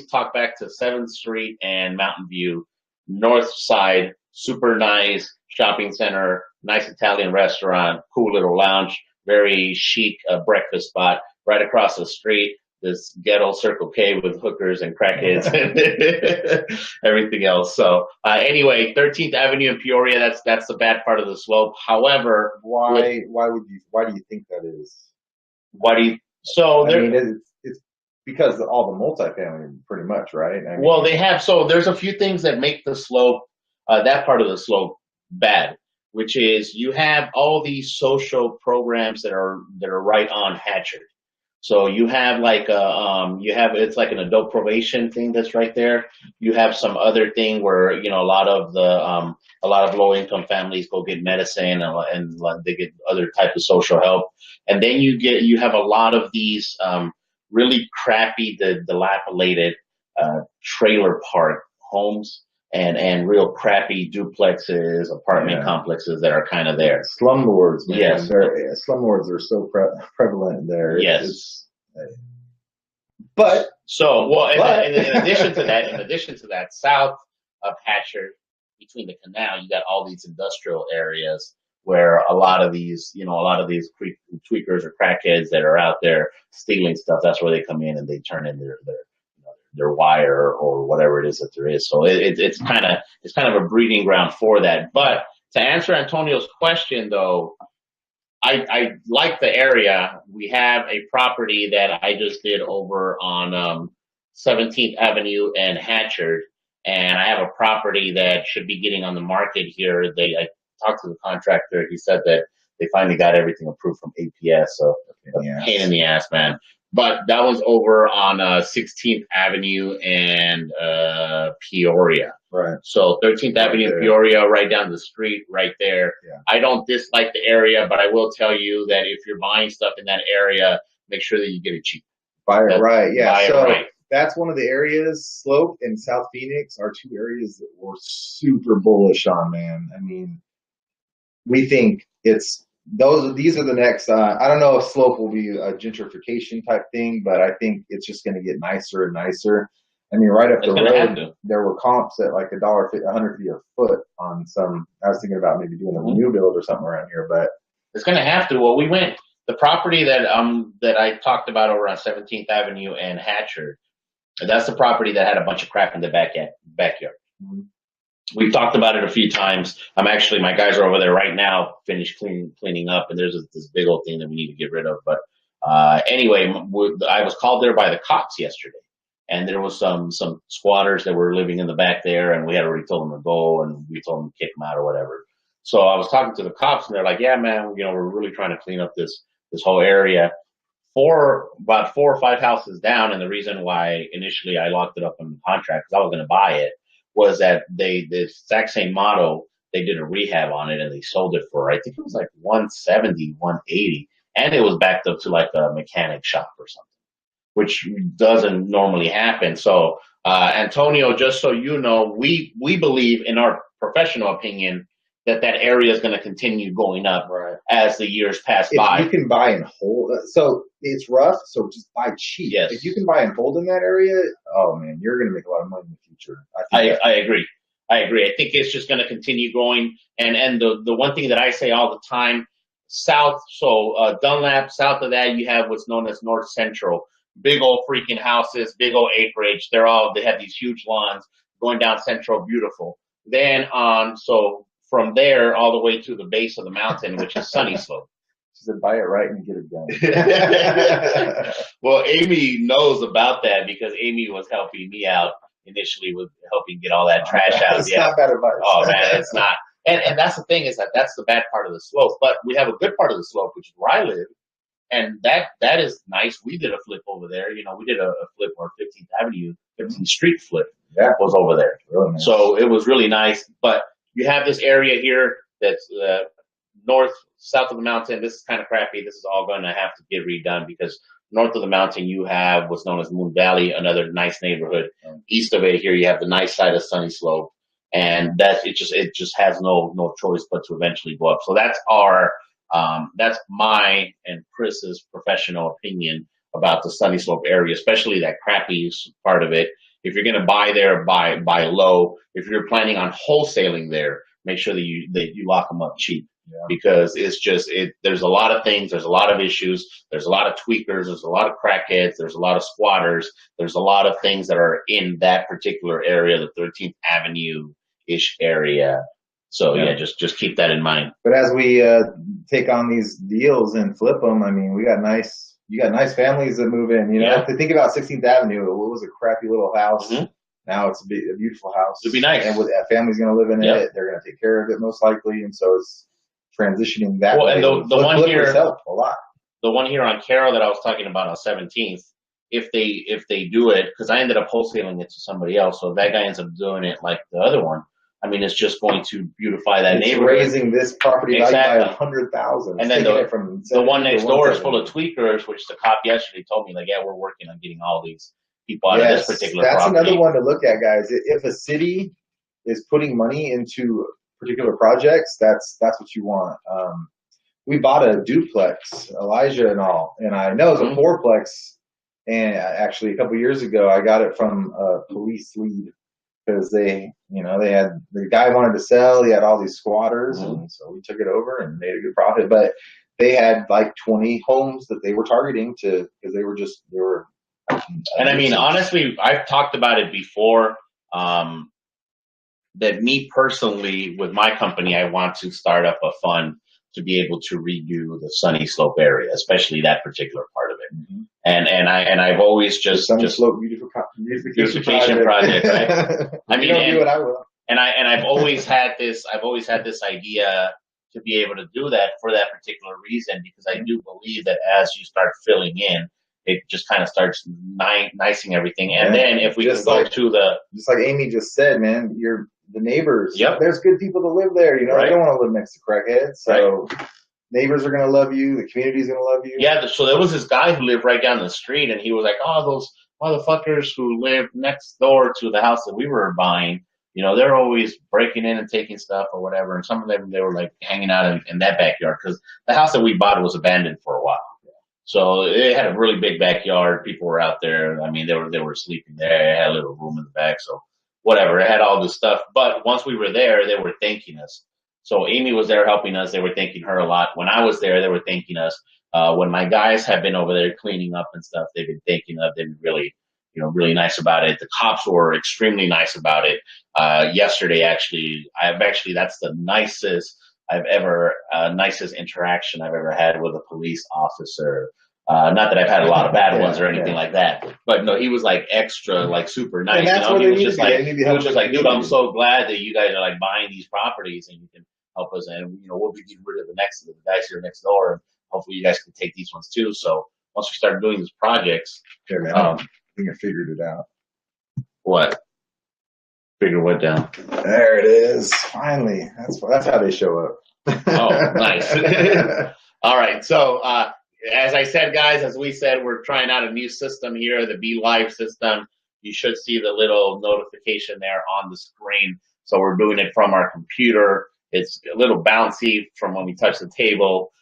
talk back to 7th Street and Mountain View. north side, super nice shopping center, nice Italian restaurant, cool little lounge, very chic breakfast spot. Right across the street, this ghetto Circle K with hookers and crackheads and everything else. So anyway, 13th Avenue in Peoria, that's the bad part of the slope. However, why do you think that is? Why do you? So I mean, it's because of all the multifamily, pretty much, right? I mean, well, they have. So there's a few things that make the slope, that part of the slope, bad. Which is you have all these social programs that are right on Hatchard. So you have like it's like an adult probation thing that's right there. You have some other thing where a lot of low income families go get medicine and they get other type of social help, and then you have a lot of these really crappy, dilapidated trailer park homes and real crappy duplexes, apartment complexes that are kind of there. Slumlords, man. Yes. Slumlords are so prevalent there. Yes. But in addition to that, south of Hatcher, between the canal, you got all these industrial areas where a lot of these tweakers or crackheads that are out there stealing stuff. That's where they come in and they turn in their wire or whatever it is that there is. So it's kind of a breeding ground for that. But to answer Antonio's question, though, I like the area. We have a property that I just did over on 17th Avenue and Hatchard, and I have a property that should be getting on the market here. I talked to the contractor. He said that they finally got everything approved from APS. So pain in the ass, man. But that was over on 16th Avenue and Peoria. Right. So 13th Avenue and Peoria, right down the street, right there. Yeah. I don't dislike the area, but I will tell you that if you're buying stuff in that area, make sure that you get it cheap. Buy it right. Yeah. Buy it right. That's one of the areas. Slope and South Phoenix are two areas that we're super bullish on, man. I mean, we think these are the next. I don't know if Slope will be a gentrification type thing, but I think it's just going to get nicer and nicer. I mean, right up the road, there were comps at like $100 a foot on some. I was thinking about maybe doing a new build or something around here, but it's going to have to. Well, the property that I talked about over on 17th Avenue and Hatchard. That's the property that had a bunch of crap in the backyard. Mm-hmm. We've talked about it a few times. My guys are over there right now, finished cleaning up, and there's this big old thing that we need to get rid of. But anyway, I was called there by the cops yesterday, and there was some squatters that were living in the back there, and we had already told them to go, and we told them to kick them out or whatever. So I was talking to the cops, and they're like, "Yeah, man, we're really trying to clean up this whole area." About 4 or 5 houses down, and the reason why initially I locked it up in the contract because I was going to buy it was that the exact same model, they did a rehab on it and they sold it for, I think it was like 170, 180, and it was backed up to like a mechanic shop or something, which doesn't normally happen. So Antonio, just so you know, we believe in our professional opinion that area is going to continue going up as the years pass by. If you can buy and hold, so it's rough, so just buy cheap. Yes. If you can buy and hold in that area, oh man, you're going to make a lot of money in the future. I agree. I think it's just going to continue going. And the one thing that I say all the time, south, so Dunlap, south of that, you have what's known as North Central. Big old freaking houses, big old acreage. They have these huge lawns going down Central, beautiful. Then from there all the way to the base of the mountain, which is Sunny Slope. She said, buy it right and get it done. Well, Amy knows about that because Amy was helping me out initially with helping get all that trash out. It's not bad advice. Oh, man, it's not. And that's the thing is that's the bad part of the slope. But we have a good part of the slope, which is where I live. And that is nice. We did a flip over there. We did a flip on 15th Avenue, 15th Street flip. Yeah. Was over there. Really nice. So it was really nice. But you have this area here that's south of the mountain. This is kind of crappy. This is all going to have to get redone because north of the mountain you have what's known as Moon Valley, another nice neighborhood. East of it here you have the nice side of Sunny Slope, and it just has no choice but to eventually go up. So that's my and Chris's professional opinion about the Sunny Slope area, especially that crappy part of it. If you're going to buy there, buy low. If you're planning on wholesaling there, make sure that you lock them up cheap. Yeah. Because it's just there's a lot of things, there's a lot of issues, there's a lot of tweakers, there's a lot of crackheads, there's a lot of squatters, there's a lot of things that are in that particular area, the 13th Avenue ish area. So yeah, just keep that in mind. But as we take on these deals and flip them, I mean, you got nice families that move in. You know, if you think about 16th Avenue, it was a crappy little house. Mm-hmm. Now it's a beautiful house. It'd be nice. And with that family's going to live in it, they're going to take care of it most likely, and so it's transitioning that way. And the one here, a lot. The one here on Carroll that I was talking about on 17th, if they do it, because I ended up wholesaling it to somebody else, so if that guy ends up doing it like the other one, I mean, it's just going to beautify that neighborhood. Raising this property value by 100,000. And then the one next door is full of tweakers, which the cop yesterday told me, like, yeah, we're working on getting all these people out of this particular property. That's another one to look at, guys. If a city is putting money into particular projects, that's what you want. We bought a duplex, Elijah and all, and I know it's a fourplex. And actually, a couple years ago, I got it from a police lead because they had the guy wanted to sell. He had all these squatters, and so we took it over and made a good profit. But they had like 20 homes that they were targeting because they were. And I mean, honestly, I've talked about it before. That me personally, with my company, I want to start up a fund to be able to redo the Sunny Slope area, especially that particular part of it. Mm-hmm. And I've always just Sunny Slope beautification project, right? I mean, do it, I will. And I've always had this idea to be able to do that for that particular reason, because I do believe that as you start filling in, it just kind of starts nicing everything. And then if we just can go to just like Amy just said, man, the neighbors. Yep. There's good people to live there. You know, they don't want to live next to crackheads. So neighbors are going to love you. The community's going to love you. Yeah. So there was this guy who lived right down the street, and he was like, "Oh, those motherfuckers who live next door to the house that we were buying, you know, they're always breaking in and taking stuff or whatever." And some of them, they were like hanging out in that backyard, because the house that we bought was abandoned for a while. So it had a really big backyard. People were out there. I mean, they were sleeping there. It had a little room in the back. So whatever, it had all this stuff. But once we were there, they were thanking us. So Amy was there helping us. They were thanking her a lot. When I was there, they were thanking us. When my guys have been over there cleaning up and stuff, they've been thanking us. They've been really, really nice about it. The cops were extremely nice about it. Yesterday, that's the nicest interaction I've ever had with a police officer. Not that I've had a lot of bad ones or anything like that, but no, he was like extra, like super nice. He was just like, dude, I'm so glad that you guys are like buying these properties and you can help us, and we'll be getting rid of the guys here next door, and hopefully you guys can take these ones too. So once we start doing these projects, I think I figured it out. What? Figure what down? There it is. Finally, that's how they show up. Oh, nice. All right. So, as I said, guys, as we said, we're trying out a new system here, the Be Live system. You should see the little notification there on the screen. So we're doing it from our computer. It's a little bouncy from when we touch the table.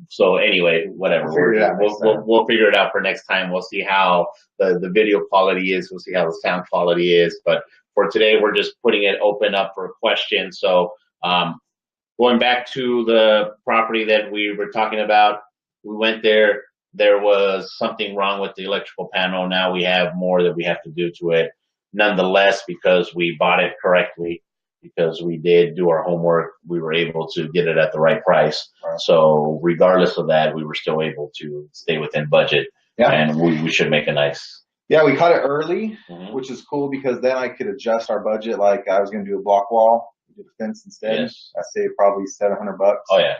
So anyway, whatever. We'll figure it out for next time. We'll see how the video quality is. We'll see how the sound quality is. But for today, we're just putting it open up for questions. So going back to the property that we were talking about, we went there. There was something wrong with the electrical panel. Now we have more that we have to do to it. Nonetheless, because we bought it correctly, because we did do our homework, we were able to get it at the right price. Right. So regardless of that, we were still able to stay within budget. Yeah. And we should make a nice. Yeah, we caught it early, which is cool, because then I could adjust our budget. Like I was going to do a block wall, we did a fence instead. Yes. I saved probably $700. Oh yeah.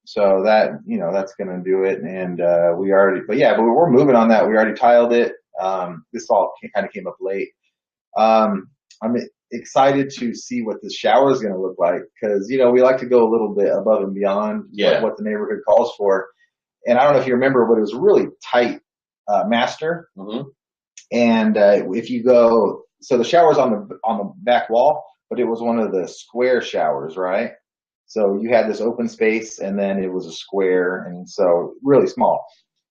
So that, that's going to do it. And, but we're moving on that. We already tiled it. This all kind of came up late. I'm excited to see what the shower is going to look like, because, we like to go a little bit above and beyond what the neighborhood calls for. And I don't know if you remember, but it was really tight, master. Mm-hmm. And, if you go, so the shower's on the back wall, but it was one of the square showers, right? So you had this open space, and then it was a square, and so really small.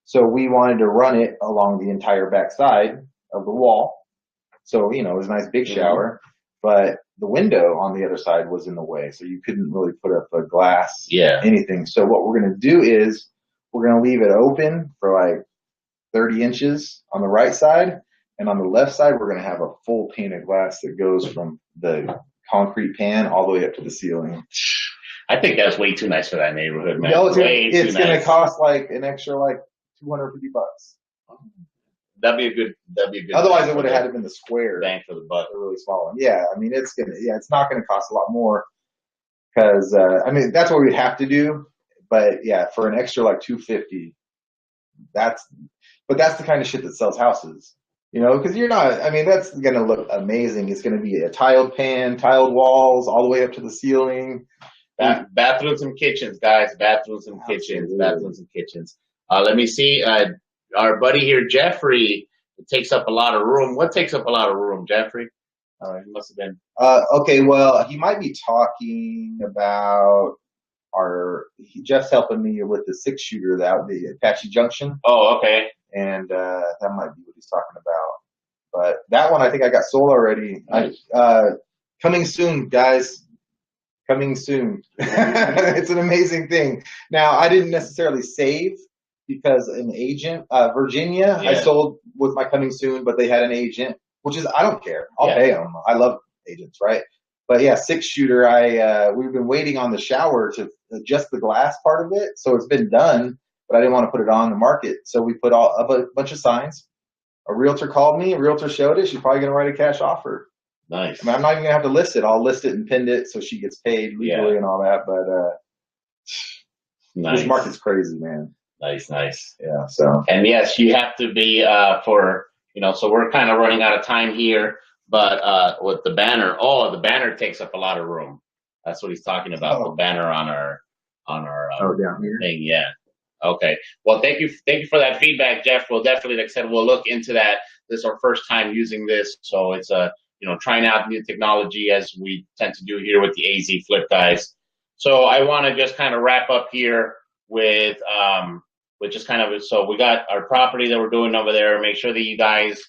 So we wanted to run it along the entire back side of the wall, So, you know, it was a nice big shower, but the window on the other side was in the way. So you couldn't really put up a glass, anything. So what we're going to do is we're going to leave it open for like 30 inches on the right side. And on the left side, we're going to have a full pane of glass that goes from the concrete pan all the way up to the ceiling. I think that's way too nice for that neighborhood, man. No, it's going to cost like an extra like $250. That'd be a good. Otherwise, it would have had to been the square bang for the buck. A really small one. Yeah, I mean, it's not going to cost a lot more because I mean that's what we'd have to do. But yeah, for an extra like $250, that's the kind of shit that sells houses. You know, because you're not, I mean, that's going to look amazing. It's going to be a tiled pan, tiled walls, all the way up to the ceiling. Bathrooms and kitchens, guys. Bathrooms and kitchens. Bathrooms and kitchens. Let me see. Our buddy here, Jeffrey, takes up a lot of room. What takes up a lot of room, Jeffrey? He must have been. Okay, well, he might be talking about Jeff's helping me with the 6-shooter, the Apache Junction. Oh, okay. And that might be what he's talking about. But that one, I think I got sold already. Nice. Coming soon, guys. Coming soon. It's an amazing thing. Now, I didn't necessarily save because an agent, Virginia, I sold with my coming soon, but they had an agent, which is, I don't care. I'll pay them. I love agents, right? But yeah, 6-shooter, we've been waiting on the shower to adjust the glass part of it. So it's been done, but I didn't want to put it on the market. So we put a bunch of signs. A realtor called me, a realtor showed it. She's probably going to write a cash offer. Nice. I mean, I'm not even going to have to list it. I'll list it and pin it so she gets paid legally and all that. But this market's crazy, man. Nice. Yeah. So. And yes, you have to be so we're kind of running out of time here, but with the banner, the banner takes up a lot of room. That's what he's talking about. The banner on our down here. thing. Yeah. Okay. Well, thank you for that feedback, Jeff. We'll definitely, like I said, we'll look into that. This is our first time using this, so it's trying out new technology as we tend to do here with the AZ Flip guys. So I want to just kind of wrap up here with just kind of, so we got our property that we're doing over there. Make sure that you guys,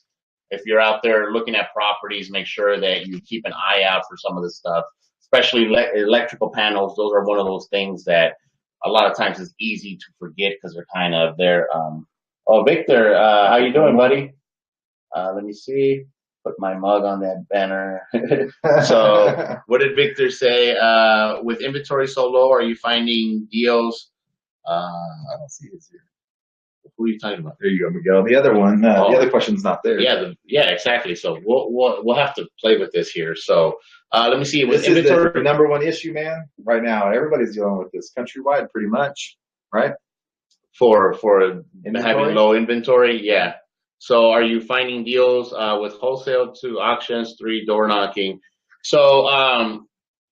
if you're out there looking at properties, make sure that you keep an eye out for some of this stuff, especially electrical panels. Those are one of those things that a lot of times is easy to forget because they're kind of there. Victor, how you doing, buddy? Let me see. Put my mug on that banner. So what did Victor say? With inventory so low, are you finding deals? I don't see it here. Who are you talking about? There you go, Miguel. The other one, the other question's not there. Yeah, exactly. So we'll have to play with this here. So let me see. With this inventory, is the number one issue, man. Right now, everybody's dealing with this countrywide, pretty much, right? For having low inventory, yeah. So are you finding deals with wholesale, 2 auctions, 3 door knocking? So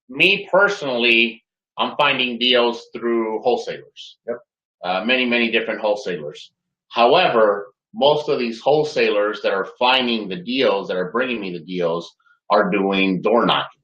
me personally, I'm finding deals through wholesalers. Yep. Many different wholesalers. However, most of these wholesalers that are finding the deals, that are bringing me the deals, are doing door knocking,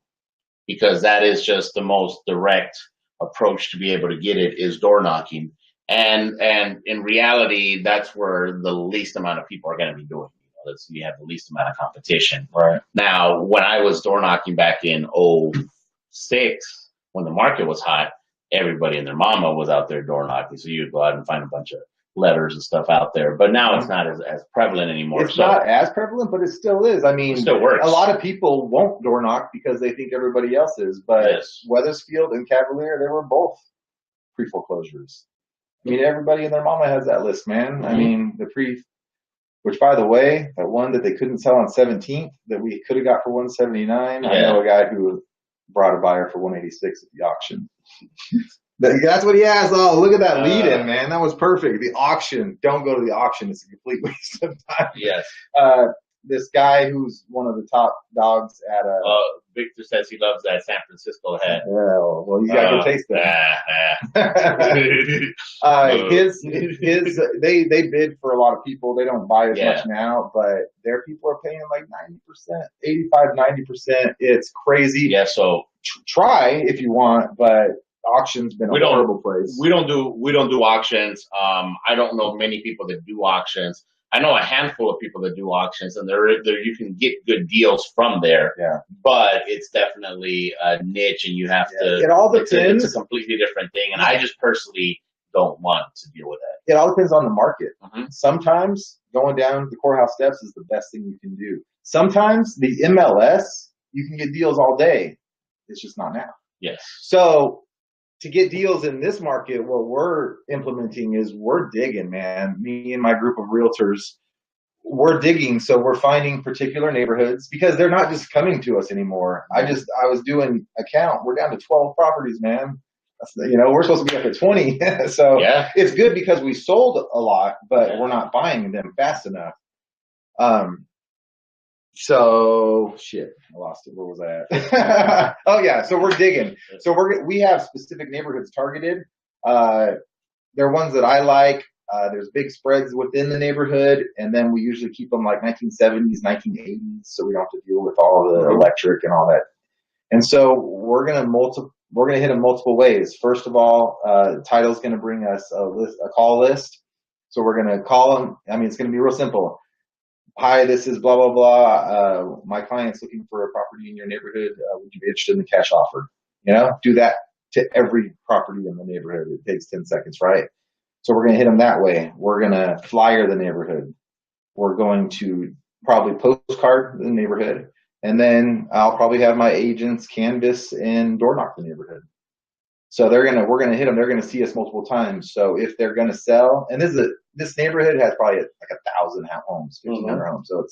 because that is just the most direct approach to be able to get it, is door knocking. And in reality, that's where the least amount of people are going to be doing it. You have the least amount of competition. Right. Now, when I was door knocking back in 2006, when the market was hot, everybody and their mama was out there door knocking. So you'd go out and find a bunch of letters and stuff out there. But now it's not as prevalent anymore. It's not as prevalent, but it still is. I mean, it still works. A lot of people won't door knock because they think everybody else is. But Weathersfield and Cavalier, they were both pre-foreclosures. I mean, everybody and their mama has that list, man. Mm-hmm. I mean, which, by the way, that one that they couldn't sell on 17th that we could have got for 179. I know a guy who brought a buyer for 186 at the auction. That's what he has. Oh, look at that lead in, man. That was perfect. The auction. Don't go to the auction. It's a complete waste of time. Yes. This guy who's one of the top dogs at Victor says he loves that San Francisco head. Well, you got to taste that. They bid for a lot of people. They don't buy as much now, but their people are paying like 90%, 85, 90%. It's crazy. Yeah. So try if you want, but auction's been a horrible place. We don't do auctions. I don't know many people that do auctions. I know a handful of people that do auctions, and there you can get good deals from there. Yeah. But it's definitely a niche, and you have to. It all depends. It's a completely different thing, and I just personally don't want to deal with that. It all depends on the market. Mm-hmm. Sometimes going down the courthouse steps is the best thing you can do. Sometimes the MLS, you can get deals all day. It's just not now. Yes. So to get deals in this market, what we're implementing is we're digging, man. Me and my group of realtors, we're digging. So we're finding particular neighborhoods because they're not just coming to us anymore. I was doing a count. We're down to 12 properties, man. We're supposed to be up at 20. So yeah. It's good because we sold a lot, but we're not buying them fast enough. So shit, I lost it. Where was I at? Oh yeah. So we're digging. So we have specific neighborhoods targeted. They're ones that I like. There's big spreads within the neighborhood, and then we usually keep them like 1970s, 1980s, so we don't have to deal with all the electric and all that. And so we're gonna hit them multiple ways. First of all, title's gonna bring us a call list. So we're gonna call them. I mean, it's gonna be real simple. Hi, this is blah, blah, blah. My client's looking for a property in your neighborhood. Would you be interested in the cash offer? Do that to every property in the neighborhood. It takes 10 seconds, right? So we're going to hit them that way. We're going to flyer the neighborhood. We're going to probably postcard the neighborhood. And then I'll probably have my agents canvass and door knock the neighborhood. So we're going to hit them. They're going to see us multiple times. So if they're going to sell, and this neighborhood has probably like 1,000 homes, 1,500 homes. So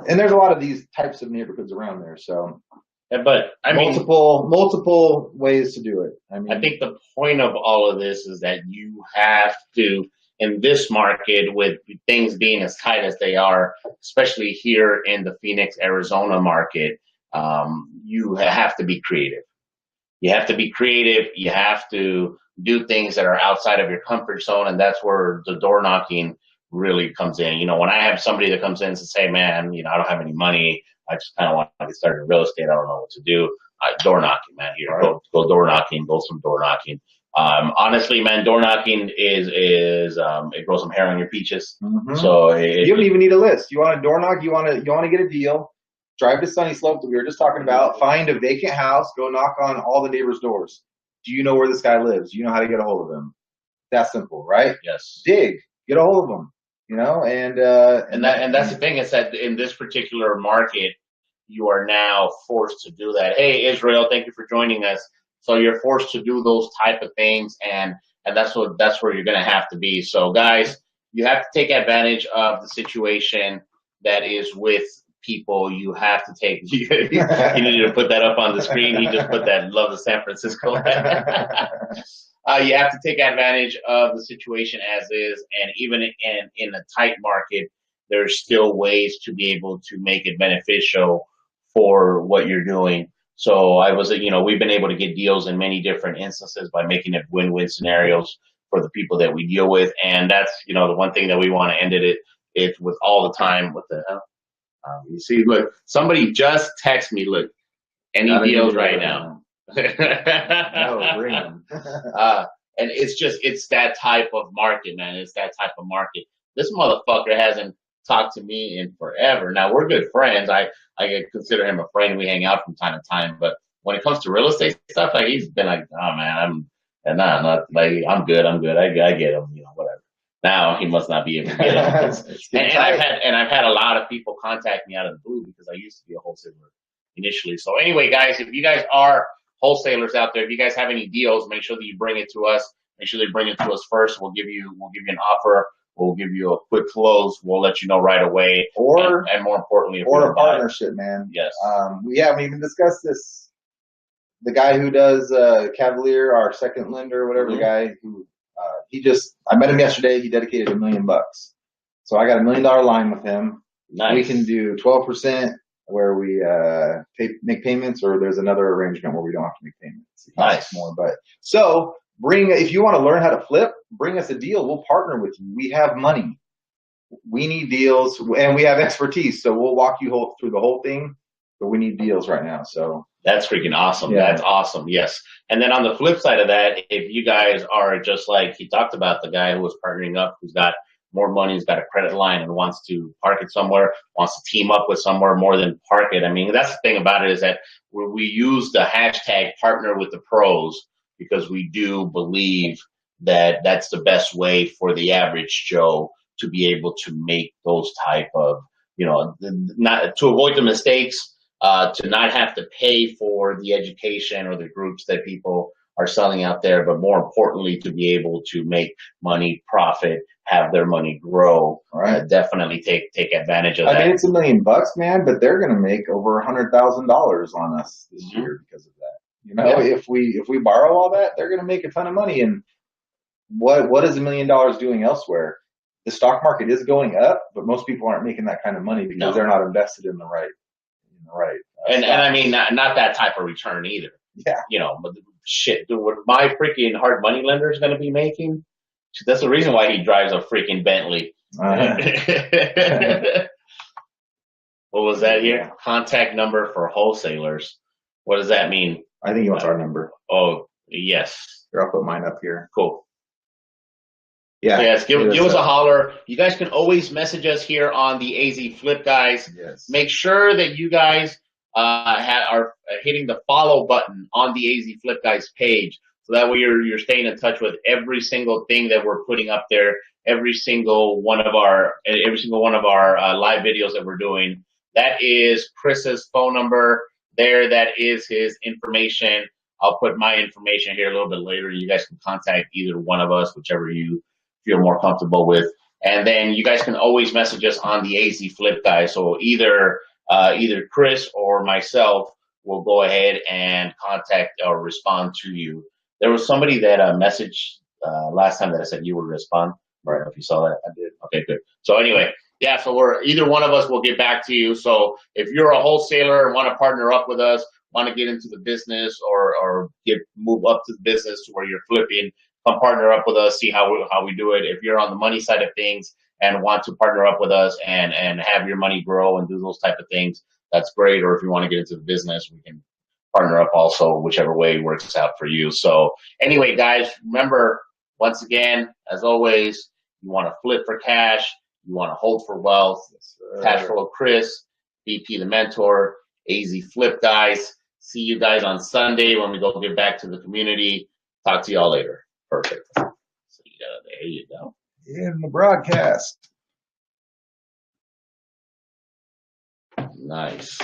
and there's a lot of these types of neighborhoods around there. So, but I mean, multiple ways to do it. I think the point of all of this is that you have to, in this market, with things being as tight as they are, especially here in the Phoenix, Arizona market, you have to be creative. You have to be creative. You have to do things that are outside of your comfort zone, and that's where the door knocking really comes in. When I have somebody that comes in and says, "Hey, man, I don't have any money. I just kind of want to get started in real estate. I don't know what to do." Door knocking, man. Here, right. Go door knocking. Go some door knocking. Honestly, man, door knocking is it grows some hair on your peaches. Mm-hmm. So you don't even need a list. You want a door knock. You want to get a deal. Drive to Sunny Slope that we were just talking about. Find a vacant house. Go knock on all the neighbors' doors. Do you know where this guy lives? Do you know how to get a hold of him? That's simple, right? Yes. Dig. Get a hold of him. And that's the thing is that in this particular market, you are now forced to do that. Hey, Israel, thank you for joining us. So you're forced to do those type of things, and that's where you're going to have to be. So guys, you have to take advantage of the situation that is with people. You have to take. You needed to put that up on the screen. He just put that. Love the San Francisco. You have to take advantage of the situation as is, and even in a tight market, there's still ways to be able to make it beneficial for what you're doing. So we've been able to get deals in many different instances by making it win-win scenarios for the people that we deal with, and that's the one thing that we want to end it with all the time. What the hell? You see, look, somebody just text me. Look, any deals right now? No, bring them. And it's that type of market, man. It's that type of market. This motherfucker hasn't talked to me in forever. Now we're good friends. I consider him a friend. We hang out from time to time. But when it comes to real estate stuff, like he's been like, oh man, I'm good. I get him, whatever. Now he must not be able to get him. and I've had a lot of people contact me out of the blue because I used to be a wholesaler initially. So anyway, guys, if you guys are wholesalers out there, if you guys have any deals, make sure that you bring it to us. Make sure they bring it to us first. We'll give you an offer. We'll give you a quick close. We'll let you know right away. And more importantly, or a partnership, man. Yes. We haven't even discussed this. The guy who does Cavalier, our second lender, whatever, the guy who I met him yesterday. He dedicated $1 million. So I got $1 million line with him. Nice. We can do 12% where we make payments, or there's another arrangement where we don't have to make payments. It costs more, but so if you want to learn how to flip, bring us a deal. We'll partner with you. We have money. We need deals, and we have expertise. So we'll walk you through the whole thing, but we need deals right now. So that's freaking awesome. Yeah. That's awesome. Yes. And then on the flip side of that, if you guys are just like he talked about, the guy who was partnering up, who's got more money, has got a credit line and wants to park it somewhere, wants to team up with somewhere more than park it. I mean, that's the thing about it, is that we use the hashtag partner with the pros because we do believe that that's the best way for the average Joe to be able to make those type of, not to avoid the mistakes, to not have to pay for the education or the groups that people are selling out there, but more importantly, to be able to make money, profit, have their money grow. Right. Definitely take advantage of that. I mean, it's $1 million, man, but they're going to make over $100,000 on us this year because of that. If we borrow all that, they're going to make a ton of money. And what is $1 million doing elsewhere? The stock market is going up, but most people aren't making that kind of money because they're not invested in the right. And I mean, not that type of return either. Yeah. But shit, dude, what my freaking hard money lender is going to be making, that's the reason why he drives a freaking Bentley. What was that here? Contact number for wholesalers. What does that mean? I think he wants our number. Oh, yes. Here, I'll put mine up here. Cool. Yeah. So yes, give us a holler. You guys can always message us here on the AZ Flip Guys. Yes. Make sure that you guys are hitting the follow button on the AZ Flip Guys page, so that way you're staying in touch with every single thing that we're putting up there, every single one of our live videos that we're doing. That is Chris's phone number there. That is his information. I'll put my information here a little bit later. You guys can contact either one of us, whichever you feel more comfortable with. And then you guys can always message us on the AZ Flip Guys. So either Kris or myself will go ahead and contact or respond to you. There was somebody that messaged last time that I said you would respond. Right? If you saw that, I did. Okay, good. So anyway, yeah. So either one of us will get back to you. So if you're a wholesaler and want to partner up with us, want to get into the business or move up to the business to where you're flipping, come partner up with us. See how we do it. If you're on the money side of things and want to partner up with us and have your money grow and do those type of things, that's great. Or if you want to get into the business, we can partner up also, whichever way works out for you. So anyway, guys, remember, once again, as always, you want to flip for cash, you want to hold for wealth. CashFlow Kris, BP the Mentor, AZ Flip Guys. See you guys on Sunday when we go get back to the community. Talk to y'all later. Perfect. So there you go. In the broadcast. Nice.